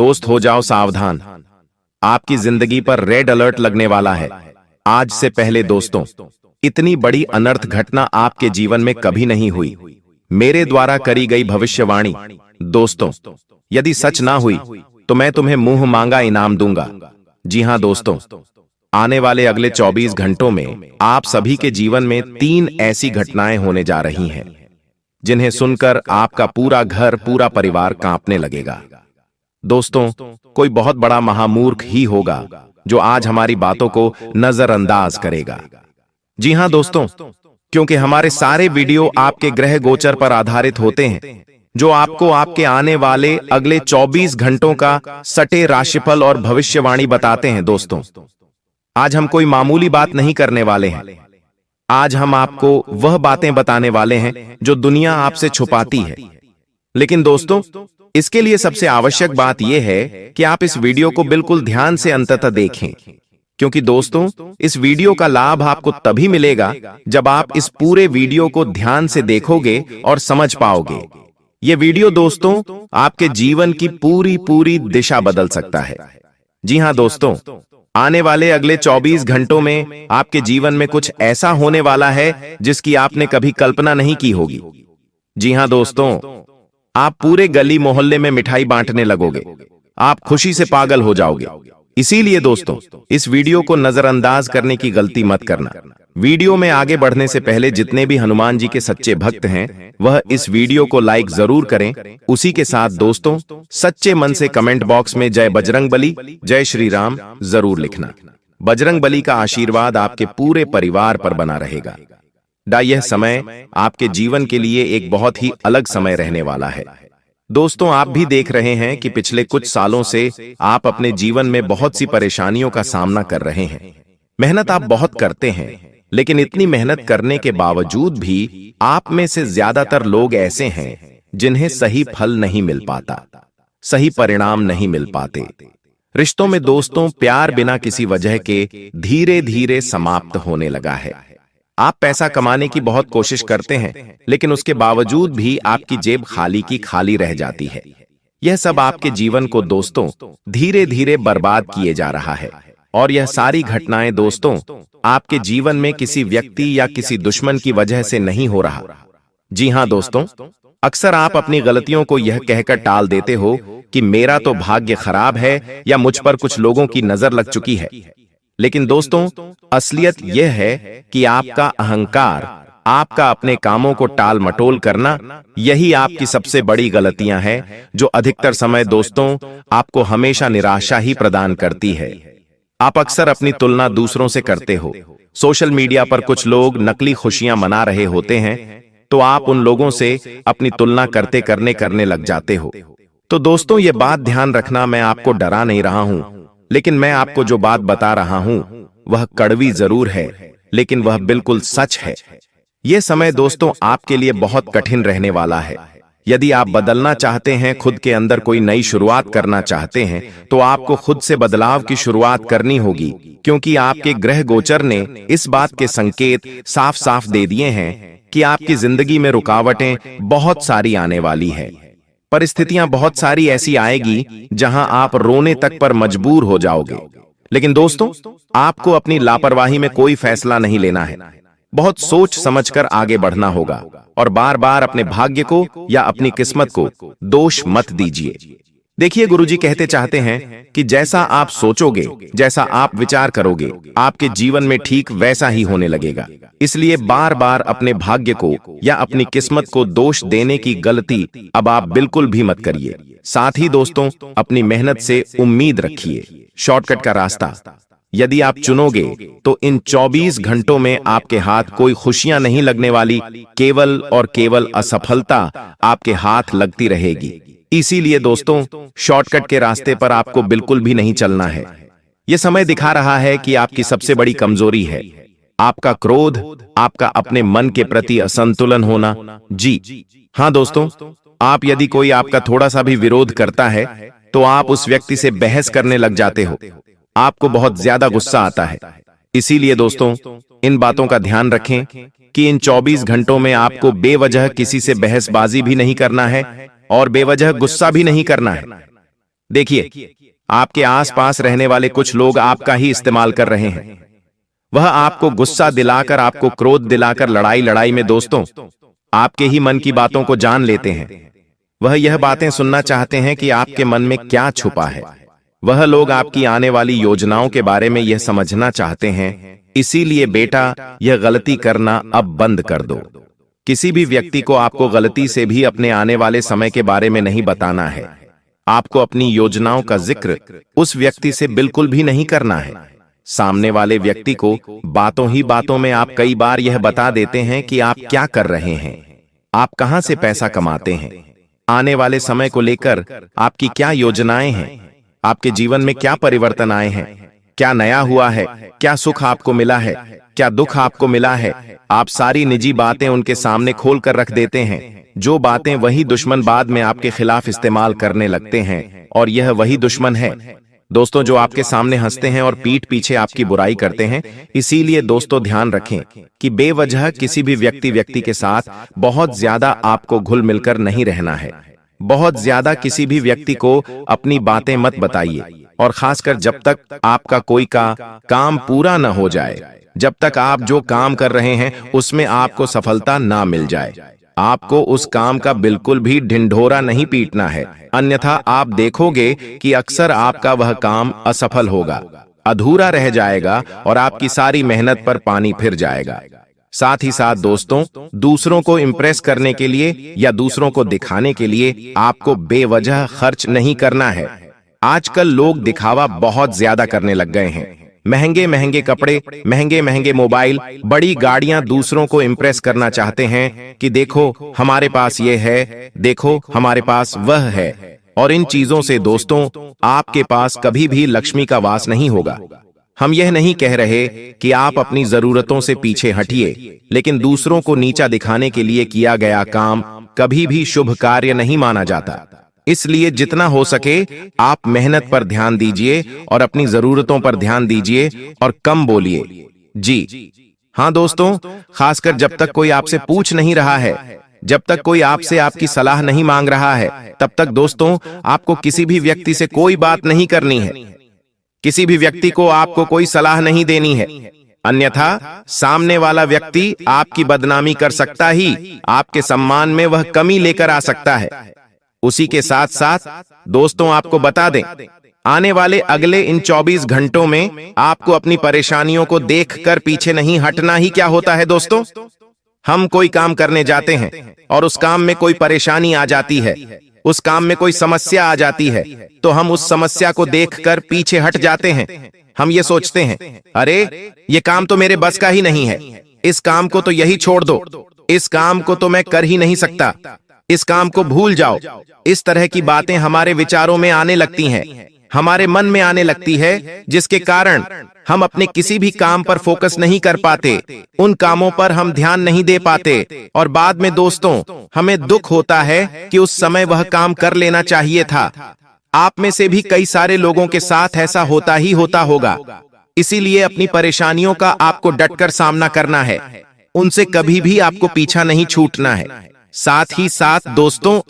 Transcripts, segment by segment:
दोस्त हो जाओ सावधान, आपकी जिंदगी पर रेड अलर्ट लगने वाला है। आज से पहले दोस्तों, इतनी बड़ी अनर्थ घटना आपके जीवन में कभी नहीं हुई। मेरे द्वारा करी गई भविष्यवाणी दोस्तों, यदि सच ना हुई तो मैं तुम्हें मुंह मांगा इनाम दूंगा। जी हां दोस्तों, आने वाले अगले 24 घंटों में आप सभी के जीवन में 3 ऐसी घटनाएं होने जा रही हैं जिन्हें सुनकर आपका पूरा घर, पूरा परिवार कांपने लगेगा। दोस्तों, कोई बहुत बड़ा महामूर्ख ही होगा जो आज हमारी बातों को नजरअंदाज करेगा। जी हां दोस्तों, क्योंकि हमारे सारे वीडियो आपके ग्रह गोचर पर आधारित होते हैं, जो आपको आपके आने वाले अगले 24 घंटों का सटे राशिफल और भविष्यवाणी बताते हैं। दोस्तों, आज हम कोई मामूली बात नहीं करने वाले हैं। आज हम आपको वह बातें बताने वाले हैं जो दुनिया आपसे छुपाती है। लेकिन दोस्तों, इसके लिए सबसे आवश्यक बात यह है कि आप इस वीडियो को बिल्कुल ध्यान से अंत तक देखें, क्योंकि दोस्तों, इस वीडियो का लाभ आपको तभी मिलेगा जब आप इस पूरे वीडियो को ध्यान से देखोगे और समझ पाओगे। यह वीडियो दोस्तों, आपके जीवन की पूरी दिशा बदल सकता है। जी हां दोस्तों, आने वाले अगले 24 घंटों में आपके जीवन में कुछ ऐसा होने वाला है जिसकी आपने कभी कल्पना नहीं की होगी। जी हां दोस्तों, आप पूरे गली मोहल्ले में मिठाई बांटने लगोगे। आप खुशी से पागल हो जाओगे। इसीलिए दोस्तों, इस वीडियो को नजरअंदाज करने की गलती मत करना। वीडियो में आगे बढ़ने से पहले जितने भी हनुमान जी के सच्चे भक्त हैं, वह इस वीडियो को लाइक जरूर करें। उसी के साथ दोस्तों, सच्चे मन से कमेंट बॉक्स में जय बजरंग बली, जय श्री राम जरूर लिखना। बजरंग बली का आशीर्वाद आपके पूरे परिवार पर बना रहेगा। यह समय आपके जीवन के लिए एक बहुत ही अलग समय रहने वाला है। दोस्तों, आप भी देख रहे हैं कि पिछले कुछ सालों से आप अपने जीवन में बहुत सी परेशानियों का सामना कर रहे हैं। मेहनत आप बहुत करते हैं, लेकिन इतनी मेहनत करने के बावजूद भी आप में से ज्यादातर लोग ऐसे हैं जिन्हें सही फल नहीं मिल पाता, सही परिणाम नहीं मिल पाते। रिश्तों में दोस्तों, प्यार बिना किसी वजह के धीरे धीरे समाप्त होने लगा है। आप पैसा कमाने की बहुत कोशिश करते हैं, लेकिन उसके बावजूद भी आपकी जेब खाली की खाली रह जाती है। यह सब आपके जीवन को दोस्तों धीरे धीरे बर्बाद किए जा रहा है। और यह सारी घटनाएं दोस्तों आपके जीवन में किसी व्यक्ति या किसी दुश्मन की वजह से नहीं हो रहा। जी हां दोस्तों, अक्सर आप अपनी गलतियों को यह कहकर टाल देते हो कि मेरा तो भाग्य खराब है या मुझ पर कुछ लोगों की नजर लग चुकी है। लेकिन दोस्तों, असलियत यह है कि आपका अहंकार, आपका अपने कामों को टाल मटोल करना, यही आपकी सबसे बड़ी गलतियां हैं, जो अधिकतर समय दोस्तों आपको हमेशा निराशा ही प्रदान करती है। आप अक्सर अपनी तुलना दूसरों से करते हो। सोशल मीडिया पर कुछ लोग नकली खुशियां मना रहे होते हैं, तो आप उन लोगों से अपनी तुलना करने लग जाते हो। तो दोस्तों, ये बात ध्यान रखना, मैं आपको डरा नहीं रहा हूं, लेकिन मैं आपको जो बात बता रहा हूं वह कड़वी जरूर है, लेकिन वह बिल्कुल सच है। यह समय दोस्तों आपके लिए बहुत कठिन रहने वाला है। यदि आप बदलना चाहते हैं, खुद के अंदर कोई नई शुरुआत करना चाहते हैं, तो आपको खुद से बदलाव की शुरुआत करनी होगी, क्योंकि आपके ग्रह गोचर ने इस बात के संकेत साफ साफ दे दिए हैं कि आपकी जिंदगी में रुकावटें बहुत सारी आने वाली है। परिस्थितियां बहुत सारी ऐसी आएगी जहां आप रोने तक पर मजबूर हो जाओगे। लेकिन दोस्तों, आपको अपनी लापरवाही में कोई फैसला नहीं लेना है। बहुत सोच समझकर आगे बढ़ना होगा और बार बार अपने भाग्य को या अपनी किस्मत को दोष मत दीजिए। देखिए, गुरुजी कहते चाहते हैं कि जैसा आप सोचोगे, जैसा आप विचार करोगे, आपके जीवन में ठीक वैसा ही होने लगेगा। इसलिए बार बार अपने भाग्य को या अपनी किस्मत को दोष देने की गलती अब आप बिल्कुल भी मत करिए। साथ ही दोस्तों, अपनी मेहनत से उम्मीद रखिए। शॉर्टकट का रास्ता यदि आप चुनोगे तो इन 24 घंटों में आपके हाथ कोई खुशियां नहीं लगने वाली, केवल और केवल असफलता आपके हाथ लगती रहेगी। इसीलिए दोस्तों, शॉर्टकट के रास्ते पर आपको बिल्कुल भी नहीं चलना है। यह समय दिखा रहा है कि आपकी सबसे बड़ी कमजोरी है आपका क्रोध, आपका अपने मन के प्रति असंतुलन होना। जी हां दोस्तों, आप यदि कोई आपका थोड़ा सा भी विरोध करता है तो आप उस व्यक्ति से बहस करने लग जाते हो। आपको बहुत ज्यादा गुस्सा आता है। इसीलिए दोस्तों, इन बातों का ध्यान रखें कि इन 24 घंटों में आपको बेवजह किसी से बहसबाजी भी नहीं करना है और बेवजह गुस्सा भी नहीं करना है। देखिए, आपके आसपास रहने वाले कुछ लोग आपका ही इस्तेमाल कर रहे हैं। वह आपको गुस्सा दिलाकर, आपको क्रोध दिलाकर लड़ाई लड़ाई में दोस्तों आपके ही मन की बातों को जान लेते हैं। वह यह बातें सुनना चाहते हैं कि आपके मन में क्या छुपा है। वह लोग आपकी आने वाली योजनाओं के बारे में यह समझना चाहते हैं। इसीलिए बेटा, यह गलती करना अब बंद कर दो। किसी भी व्यक्ति को आपको गलती से भी अपने आने वाले समय के बारे में नहीं बताना है। आपको अपनी योजनाओं का जिक्र उस व्यक्ति से बिल्कुल भी नहीं करना है। सामने वाले व्यक्ति को बातों ही बातों में आप कई बार यह बता देते हैं कि आप क्या कर रहे हैं, आप कहां से पैसा कमाते हैं, आने वाले समय को लेकर आपकी क्या योजनाएं हैं, आपके जीवन में क्या परिवर्तन आए हैं, क्या नया हुआ है, क्या सुख आपको मिला है, क्या दुख आपको मिला है। आप सारी निजी बातें उनके सामने खोल कर रख देते हैं। जो बातें वही दुश्मन बाद में आपके खिलाफ इस्तेमाल करने लगते हैं, और यह वही दुश्मन है दोस्तों जो आपके सामने हंसते हैं और पीठ पीछे आपकी बुराई करते हैं। इसीलिए दोस्तों ध्यान रखें कि बेवजह किसी भी व्यक्ति के साथ बहुत ज्यादा आपको घुल मिलकर नहीं रहना है। बहुत ज्यादा किसी भी व्यक्ति को अपनी बातें मत बताइए, और खासकर जब तक आपका कोई काम पूरा न हो जाए, जब तक आप जो काम कर रहे हैं उसमें आपको सफलता ना मिल जाए। आपको उस काम का बिल्कुल भी ढिंढोरा नहीं पीटना है, अन्यथा आप देखोगे कि अक्सर आपका वह काम असफल होगा, अधूरा रह जाएगा और आपकी सारी मेहनत पर पानी फिर जाएगा। साथ ही साथ दोस्तों, दूसरों को इम्प्रेस करने के लिए या दूसरों को दिखाने के लिए आपको बेवजह खर्च नहीं करना है। आजकल लोग दिखावा बहुत ज्यादा करने लग गए हैं। महंगे महंगे कपड़े, महंगे महंगे मोबाइल, बड़ी गाड़ियां दूसरों को इम्प्रेस करना चाहते हैं कि देखो हमारे पास ये है, देखो हमारे पास वह है। और इन चीजों से दोस्तों आपके पास कभी भी लक्ष्मी का वास नहीं होगा। हम यह नहीं कह रहे कि आप अपनी जरूरतों से पीछे हटिए, लेकिन दूसरों को नीचा दिखाने के लिए किया गया काम कभी भी शुभ कार्य नहीं माना जाता। इसलिए जितना हो सके आप मेहनत पर ध्यान दीजिए और अपनी जरूरतों पर ध्यान दीजिए और कम बोलिए। जी हाँ दोस्तों, खासकर जब तक कोई आपसे पूछ नहीं रहा है, जब तक कोई आपसे आपकी सलाह नहीं मांग रहा है, तब तक दोस्तों आपको किसी भी व्यक्ति से कोई बात नहीं करनी है। किसी भी व्यक्ति को आपको कोई सलाह नहीं देनी है, अन्यथा सामने वाला व्यक्ति आपकी बदनामी कर सकता ही, आपके सम्मान में वह कमी लेकर आ सकता है। उसी के साथ साथ दोस्तों आपको बता दें, आने वाले अगले इन 24 घंटों में आपको अपनी परेशानियों को देखकर पीछे नहीं हटना ही क्या होता है दोस्तों। हम कोई काम करने जाते हैं और उस काम में कोई परेशानी आ जाती है, उस काम में कोई समस्या आ जाती है, तो हम उस समस्या को देखकर पीछे हट जाते हैं। हम ये सोचते हैं, अरे ये काम तो मेरे बस का ही नहीं है, इस काम को तो यही छोड़ दो, इस काम को तो मैं कर ही नहीं सकता, इस काम को भूल जाओ। इस तरह की बातें हमारे विचारों में आने लगती हैं, हमारे मन में आने लगती है, जिसके कारण हम अपने किसी भी काम पर फोकस नहीं कर पाते, उन कामों पर हम ध्यान नहीं दे पाते, और बाद में दोस्तों हमें दुख होता है कि उस समय वह काम कर लेना चाहिए था। आप में से भी कई सारे लोगों के साथ ऐसा होता ही होता होगा। इसीलिए अपनी परेशानियों का आपको डटकर सामना करना है, उनसे कभी भी आपको पीछा नहीं छूटना है। साथ ही साथ दोस्तों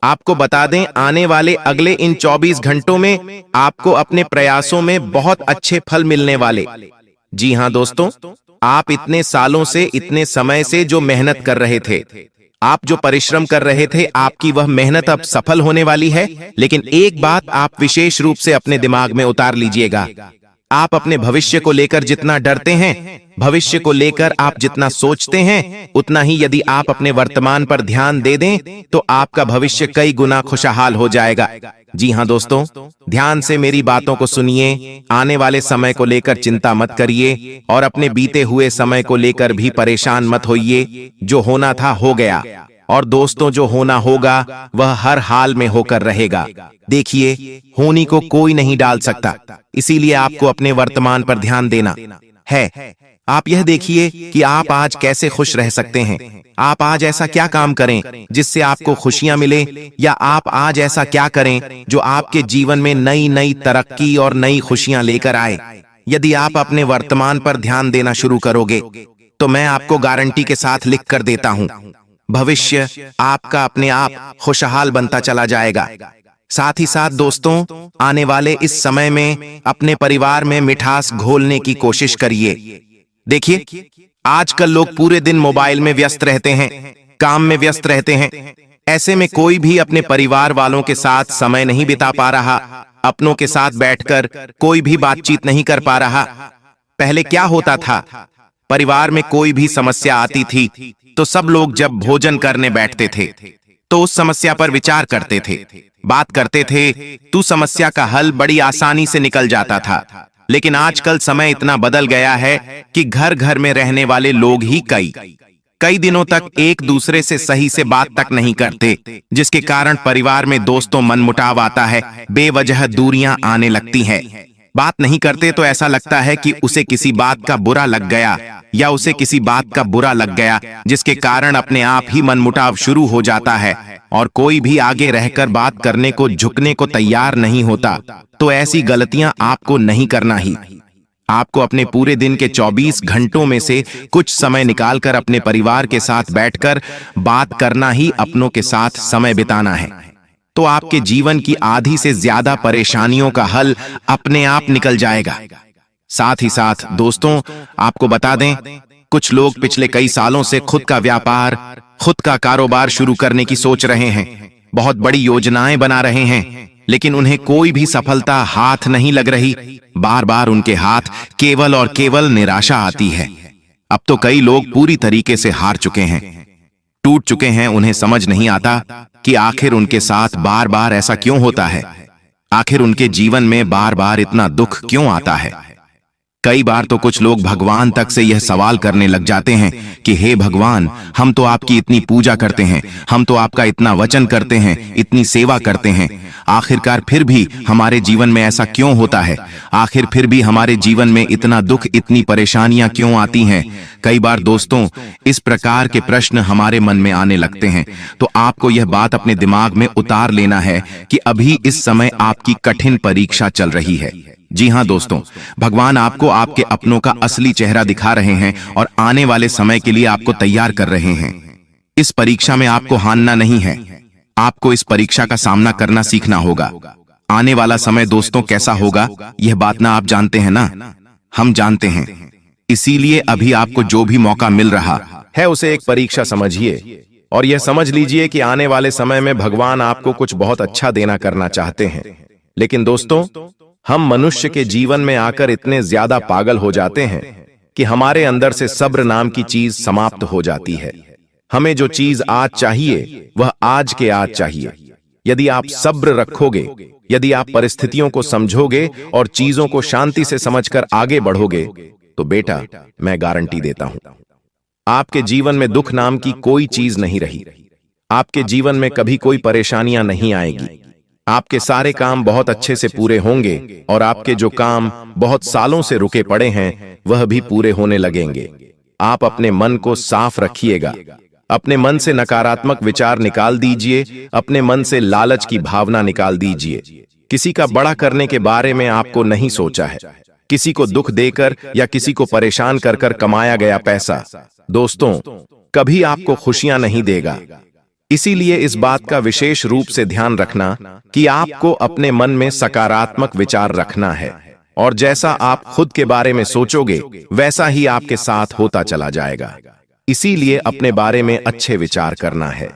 आपको बता दें, आने वाले अगले इन 24 घंटों में आपको अपने प्रयासों में बहुत अच्छे फल मिलने वाले। जी हाँ दोस्तों, आप इतने सालों से, इतने समय से जो मेहनत कर रहे थे, आप जो परिश्रम कर रहे थे, आपकी वह मेहनत अब सफल होने वाली है। लेकिन एक बात आप विशेष रूप से अपने दिमाग में उतार लीजिएगा, आप अपने भविष्य को लेकर जितना डरते हैं, भविष्य को लेकर आप जितना सोचते हैं, उतना ही यदि आप अपने वर्तमान पर ध्यान दे दें तो आपका भविष्य कई गुना खुशहाल हो जाएगा। जी हाँ दोस्तों, ध्यान से मेरी बातों को सुनिए। आने वाले समय को लेकर चिंता मत करिए और अपने बीते हुए समय को लेकर भी परेशान मत होइए। जो होना था हो गया, और दोस्तों जो होना होगा वह हर हाल में होकर रहेगा। देखिए, होनी को कोई नहीं डाल सकता, इसीलिए आपको अपने वर्तमान पर ध्यान देना है। आप यह देखिए कि आप आज कैसे खुश रह सकते हैं। आप आज ऐसा क्या काम करें जिससे आपको खुशियां मिले, या आप आज ऐसा क्या करें जो आपके जीवन में नई नई तरक्की और नई खुशियां लेकर आए। यदि आप अपने वर्तमान पर ध्यान देना शुरू करोगे तो मैं आपको गारंटी के साथ लिख कर देता हूं, भविष्य आपका अपने आप खुशहाल बनता चला जाएगा। साथ ही साथ दोस्तों, आने वाले इस समय में अपने परिवार में मिठास घोलने की कोशिश करिए। देखिए, आजकल लोग पूरे दिन मोबाइल में व्यस्त रहते हैं, काम में व्यस्त रहते हैं। ऐसे में कोई भी अपने परिवार वालों के साथ समय नहीं बिता पा रहा, अपनों के साथ बैठकर कोई भी बातचीत नहीं कर पा रहा। पहले क्या होता था, परिवार में कोई भी समस्या आती थी तो सब लोग जब भोजन करने बैठते थे तो उस समस्या पर विचार करते थे, बात करते थे, तो समस्या का हल बड़ी आसानी से निकल जाता था। लेकिन आजकल समय इतना बदल गया है कि घर घर में रहने वाले लोग ही कई दिनों तक एक दूसरे से सही से बात तक नहीं करते, जिसके कारण परिवार में दोस्तों मनमुटाव आता है, बेवजह दूरियां आने लगती हैं। बात नहीं करते तो ऐसा लगता है कि उसे किसी बात का बुरा लग गया या उसे किसी बात का बुरा लग गया, जिसके कारण अपने आप ही मनमुटाव शुरू हो जाता है और कोई भी आगे रहकर बात करने को झुकने को तैयार नहीं होता। तो ऐसी गलतियां आपको नहीं करना ही। आपको अपने पूरे दिन के 24 घंटों में से कुछ समय निकालकर अपने परिवार के साथ बैठकर बात करना ही अपनों के साथ समय बिताना है। तो आपके जीवन की आधी से ज्यादा परेशानियों का हल अपने आप निकल जाएगा। साथ ही साथ दोस्तों, आपको बता दें, कुछ लोग पिछले कई सालों से खुद का व्यापार, खुद का कारोबार शुरू करने की सोच रहे हैं, बहुत बड़ी योजनाएं बना रहे हैं, लेकिन उन्हें कोई भी सफलता हाथ नहीं लग रही। बार बार उनके हाथ केवल और केवल निराशा आती है। अब तो कई लोग पूरी तरीके से हार चुके हैं, टूट चुके हैं। उन्हें समझ नहीं आता कि आखिर उनके साथ बार बार ऐसा क्यों होता है, आखिर उनके जीवन में बार बार इतना दुख क्यों आता है। कई बार तो कुछ लोग भगवान तक से यह सवाल करने लग जाते हैं कि हे भगवान, हम तो आपकी इतनी पूजा करते हैं, हम तो आपका इतना वचन करते हैं, इतनी सेवा करते हैं, आखिरकार फिर भी हमारे जीवन में ऐसा क्यों होता है, आखिर फिर भी हमारे जीवन में इतना दुख, इतनी परेशानियां क्यों आती हैं। कई बार दोस्तों, इस प्रकार के प्रश्न हमारे मन में आने लगते हैं, तो आपको यह बात अपने दिमाग में उतार लेना है कि अभी इस समय आपकी कठिन परीक्षा चल रही है। जी हाँ दोस्तों, भगवान आपको आपके अपनों का असली चेहरा दिखा रहे हैं और आने वाले समय के लिए आपको तैयार कर रहे हैं। इस परीक्षा में आपको हारना नहीं है, आपको इस परीक्षा का सामना करना सीखना होगा। आने वाला समय दोस्तों कैसा होगा, यह बात ना आप जानते हैं ना, हम जानते हैं। इसीलिए अभी आपको जो भी मौका मिल रहा है उसे एक परीक्षा समझिए और यह समझ लीजिए कि आने वाले समय में भगवान आपको कुछ बहुत अच्छा देना करना चाहते हैं। लेकिन दोस्तों, हम मनुष्य के जीवन में आकर इतने ज्यादा पागल हो जाते हैं कि हमारे अंदर से सब्र नाम की चीज समाप्त हो जाती है। हमें जो चीज आज चाहिए वह आज के आज चाहिए। यदि आप सब्र रखोगे, यदि आप परिस्थितियों को समझोगे और चीजों को शांति से समझकर आगे बढ़ोगे, तो बेटा, मैं गारंटी देता हूं, आपके जीवन में दुख नाम की कोई चीज नहीं रही। आपके जीवन में कभी कोई परेशानियां नहीं आएगी। आपके सारे काम बहुत अच्छे से पूरे होंगे और आपके जो काम बहुत सालों से रुके पड़े हैं वह भी पूरे होने लगेंगे। आप अपने मन को साफ रखिएगा, अपने मन से नकारात्मक विचार निकाल दीजिए, अपने मन से लालच की भावना निकाल दीजिए। किसी का बड़ा करने के बारे में आपको नहीं सोचा है, किसी को दुख देकर या किसी को परेशान कर कर कमाया गया पैसा दोस्तों कभी आपको खुशियां नहीं देगा। इसीलिए इस बात का विशेष रूप से ध्यान रखना कि आपको अपने मन में सकारात्मक विचार रखना है और जैसा आप खुद के बारे में सोचोगे वैसा ही आपके साथ होता चला जाएगा। इसीलिए अपने बारे में अच्छे विचार करना है।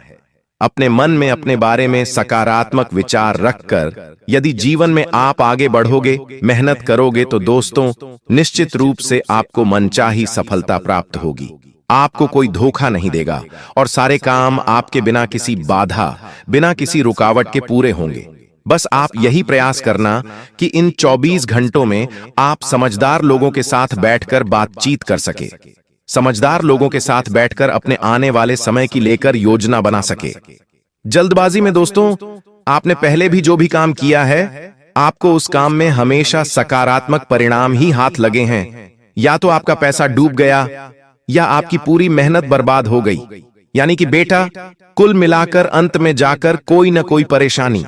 अपने मन में अपने बारे में सकारात्मक विचार रखकर यदि जीवन में आप आगे बढ़ोगे, मेहनत करोगे, तो दोस्तों निश्चित रूप से आपको मनचाही सफलता प्राप्त होगी। आपको कोई धोखा नहीं देगा और सारे काम आपके बिना किसी बाधा, बिना किसी रुकावट के पूरे होंगे। बस आप यही प्रयास करना कि इन 24 घंटों में आप समझदार लोगों के साथ बैठकर बातचीत कर सके, समझदार लोगों के साथ बैठकर अपने आने वाले समय की लेकर योजना बना सके। जल्दबाजी में दोस्तों आपने पहले भी जो भी काम किया है, आपको उस काम में हमेशा सकारात्मक परिणाम ही हाथ लगे हैं। या तो आपका पैसा डूब गया या आपकी पूरी मेहनत बर्बाद हो गई। यानी कि बेटा, कुल मिलाकर अंत में जाकर कोई न कोई परेशानी,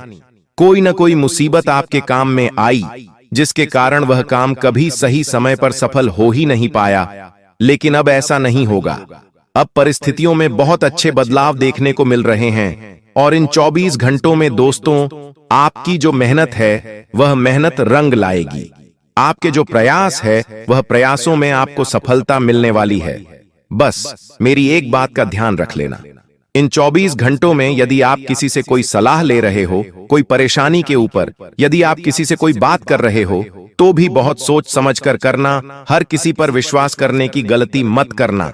कोई न कोई मुसीबत आपके काम में आई, जिसके कारण वह काम कभी सही समय पर सफल हो ही नहीं पाया। लेकिन अब ऐसा नहीं होगा। अब परिस्थितियों में बहुत अच्छे बदलाव देखने को मिल रहे हैं। और इन 24 घंटों में दोस्तों आपकी जो मेहनत है वह मेहनत रंग लाएगी। आपके जो प्रयास है वह प्रयासों में आपको सफलता मिलने वाली है। बस मेरी एक बात का ध्यान रख लेना, इन 24 घंटों में यदि आप किसी से कोई सलाह ले रहे हो, कोई परेशानी के ऊपर, यदि आप किसी से कोई बात कर रहे हो, तो भी बहुत सोच समझ कर करना। हर किसी पर विश्वास करने की गलती मत करना।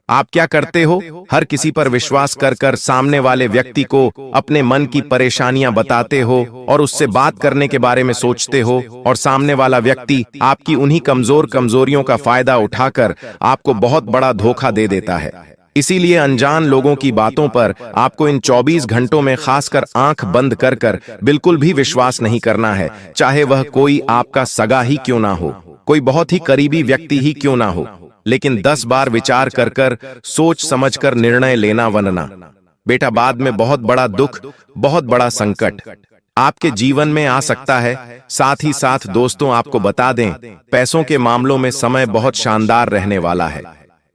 आप क्या करते हो, हर किसी पर विश्वास कर कर सामने वाले व्यक्ति को अपने मन की परेशानियां बताते हो और उससे बात करने के बारे में सोचते हो, और सामने वाला व्यक्ति आपकी उन्हीं कमजोरियों का फायदा उठाकर आपको बहुत बड़ा धोखा दे देता है। इसीलिए अनजान लोगों की बातों पर आपको इन 24 घंटों में खासकर आंख बंद कर कर बिल्कुल भी विश्वास नहीं करना है, चाहे वह कोई आपका सगा ही क्यों ना हो, कोई बहुत ही करीबी व्यक्ति ही क्यों ना हो। लेकिन 10 बार विचार कर कर सोच समझ कर निर्णय लेना वरना बेटा बाद में बहुत बड़ा दुख, बहुत बड़ा संकट आपके जीवन में आ सकता है। साथ ही साथ दोस्तों आपको बता दें, पैसों के मामलों में समय बहुत शानदार रहने वाला है।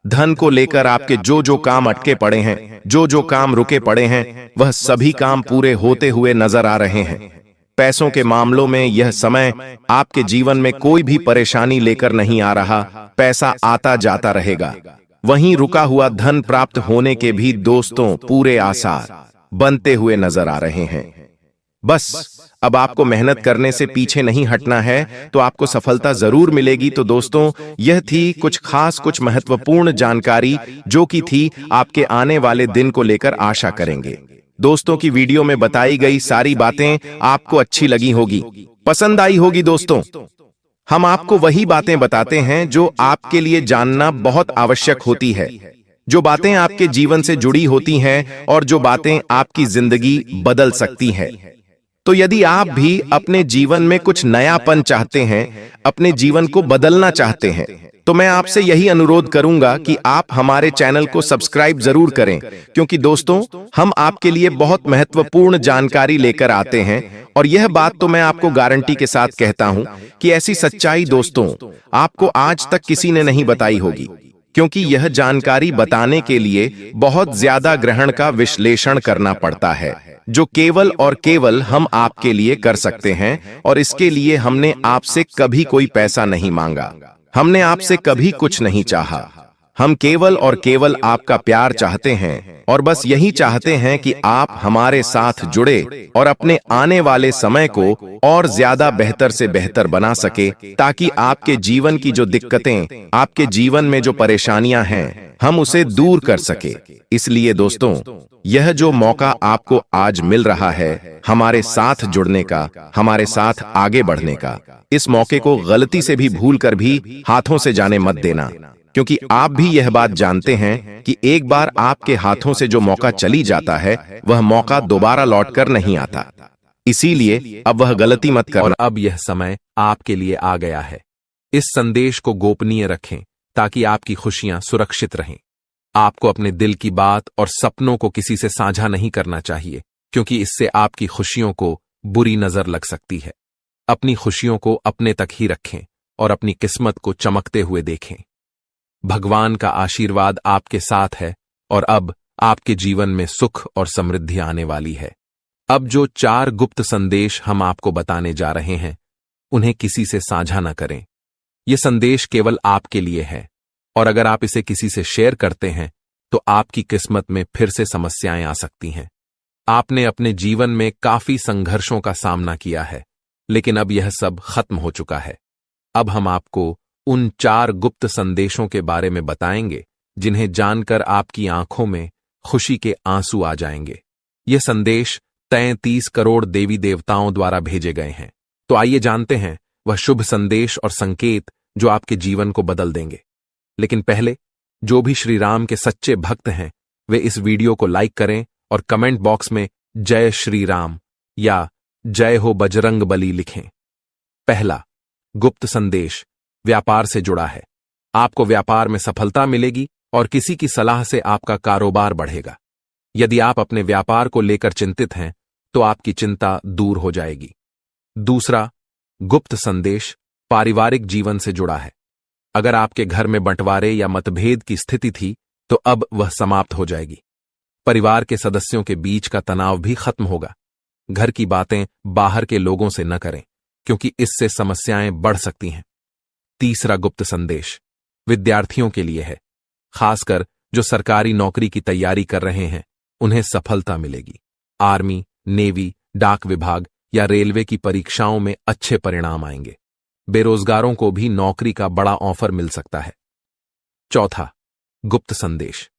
धन को लेकर आपके जो जो काम अटके पड़े हैं, जो जो काम रुके पड़े हैं, वह सभी काम पूरे होते हुए नजर आ रहे हैं। पैसों के मामलों में यह समय आपके जीवन में कोई भी परेशानी लेकर नहीं आ रहा, पैसा आता जाता रहेगा। वहीं रुका हुआ धन प्राप्त होने के भी दोस्तों पूरे आसार बनते हुए नजर आ रहे हैं। बस अब आपको मेहनत करने से पीछे नहीं हटना है, तो आपको सफलता जरूर मिलेगी। तो दोस्तों यह थी कुछ खास, कुछ महत्वपूर्ण जानकारी जो कि थी आपके आने वाले दिन को लेकर। आशा करेंगे दोस्तों की वीडियो में बताई गई सारी बातें आपको अच्छी लगी होगी, पसंद आई होगी। दोस्तों हम आपको वही बातें बताते हैं जो आपके लिए जानना बहुत आवश्यक होती है, जो बातें आपके जीवन से जुड़ी होती हैं और जो बातें आपकी जिंदगी बदल सकती हैं। तो यदि आप भी अपने जीवन में कुछ नयापन चाहते हैं, अपने जीवन को बदलना चाहते हैं, तो मैं आपसे यही अनुरोध करूंगा कि आप हमारे चैनल को सब्सक्राइब जरूर करें, क्योंकि दोस्तों हम आपके लिए बहुत महत्वपूर्ण जानकारी लेकर आते हैं। और यह बात तो मैं आपको गारंटी के साथ कहता हूं कि ऐसी सच्चाई दोस्तों आपको आज तक किसी ने नहीं बताई होगी, क्योंकि यह जानकारी बताने के लिए बहुत ज्यादा ग्रहण का विश्लेषण करना पड़ता है, जो केवल और केवल हम आपके लिए कर सकते हैं। और इसके लिए हमने आपसे कभी कोई पैसा नहीं मांगा, हमने आपसे कभी कुछ नहीं चाहा। हम केवल और केवल आपका प्यार चाहते हैं, और बस यही चाहते हैं कि आप हमारे साथ जुड़े और अपने आने वाले समय को और ज्यादा बेहतर से बेहतर बना सके, ताकि आपके जीवन की जो दिक्कतें, आपके जीवन में जो परेशानियां हैं, हम उसे दूर कर सके। इसलिए दोस्तों यह जो मौका आपको आज मिल रहा है हमारे साथ जुड़ने का, हमारे साथ आगे बढ़ने का, इस मौके को गलती से भी भूल कर भी हाथों से जाने मत देना, क्योंकि आप भी यह बात जानते हैं कि एक बार आपके हाथों से जो मौका चली जाता है वह मौका दोबारा लौटकर नहीं आता। इसीलिए अब वह गलती मत करो। और अब यह समय आपके लिए आ गया है। इस संदेश को गोपनीय रखें ताकि आपकी खुशियां सुरक्षित रहें। आपको अपने दिल की बात और सपनों को किसी से साझा नहीं करना चाहिए, क्योंकि इससे आपकी खुशियों को बुरी नजर लग सकती है। अपनी खुशियों को अपने तक ही रखें और अपनी किस्मत को चमकते हुए देखें। भगवान का आशीर्वाद आपके साथ है और अब आपके जीवन में सुख और समृद्धि आने वाली है। अब जो 4 गुप्त संदेश हम आपको बताने जा रहे हैं, उन्हें किसी से साझा न करें। यह संदेश केवल आपके लिए है, और अगर आप इसे किसी से शेयर करते हैं तो आपकी किस्मत में फिर से समस्याएं आ सकती हैं। आपने अपने जीवन में काफी संघर्षों का सामना किया है, लेकिन अब यह सब खत्म हो चुका है। अब हम आपको उन 4 गुप्त संदेशों के बारे में बताएंगे जिन्हें जानकर आपकी आंखों में खुशी के आंसू आ जाएंगे। ये संदेश 33 करोड़ देवी देवताओं द्वारा भेजे गए हैं। तो आइए जानते हैं वह शुभ संदेश और संकेत जो आपके जीवन को बदल देंगे। लेकिन पहले जो भी श्री राम के सच्चे भक्त हैं वे इस वीडियो को लाइक करें और कमेंट बॉक्स में जय श्री राम या जय हो बजरंग बली लिखें। पहला गुप्त संदेश व्यापार से जुड़ा है। आपको व्यापार में सफलता मिलेगी और किसी की सलाह से आपका कारोबार बढ़ेगा। यदि आप अपने व्यापार को लेकर चिंतित हैं तो आपकी चिंता दूर हो जाएगी। दूसरा गुप्त संदेश पारिवारिक जीवन से जुड़ा है। अगर आपके घर में बंटवारे या मतभेद की स्थिति थी तो अब वह समाप्त हो जाएगी। परिवार के सदस्यों के बीच का तनाव भी खत्म होगा। घर की बातें बाहर के लोगों से न करें, क्योंकि इससे समस्याएं बढ़ सकती हैं। तीसरा गुप्त संदेश विद्यार्थियों के लिए है, खासकर जो सरकारी नौकरी की तैयारी कर रहे हैं, उन्हें सफलता मिलेगी। आर्मी, नेवी, डाक विभाग या रेलवे की परीक्षाओं में अच्छे परिणाम आएंगे। बेरोजगारों को भी नौकरी का बड़ा ऑफर मिल सकता है। चौथा गुप्त संदेश,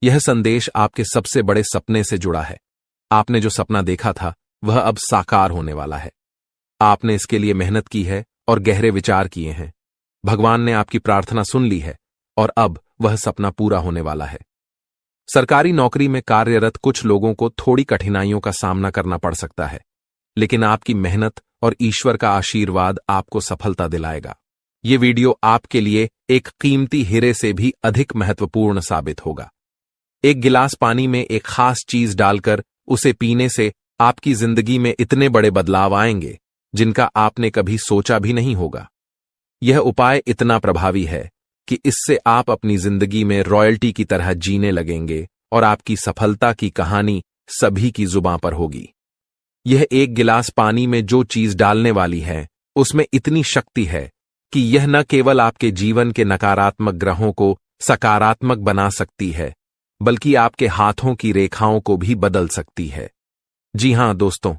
यह संदेश आपके सबसे बड़े सपने से जुड़ा है। आपने जो सपना देखा था वह अब साकार होने वाला है। आपने इसके लिए मेहनत की है और गहरे विचार किए हैं। भगवान ने आपकी प्रार्थना सुन ली है और अब वह सपना पूरा होने वाला है। सरकारी नौकरी में कार्यरत कुछ लोगों को थोड़ी कठिनाइयों का सामना करना पड़ सकता है, लेकिन आपकी मेहनत और ईश्वर का आशीर्वाद आपको सफलता दिलाएगा। ये वीडियो आपके लिए एक कीमती हीरे से भी अधिक महत्वपूर्ण साबित होगा। एक गिलास पानी में एक खास चीज डालकर उसे पीने से आपकी जिंदगी में इतने बड़े बदलाव आएंगे जिनका आपने कभी सोचा भी नहीं होगा। यह उपाय इतना प्रभावी है कि इससे आप अपनी जिंदगी में रॉयल्टी की तरह जीने लगेंगे और आपकी सफलता की कहानी सभी की जुबां पर होगी। यह एक गिलास पानी में जो चीज डालने वाली है उसमें इतनी शक्ति है कि यह न केवल आपके जीवन के नकारात्मक ग्रहों को सकारात्मक बना सकती है, बल्कि आपके हाथों की रेखाओं को भी बदल सकती है। जी हां दोस्तों,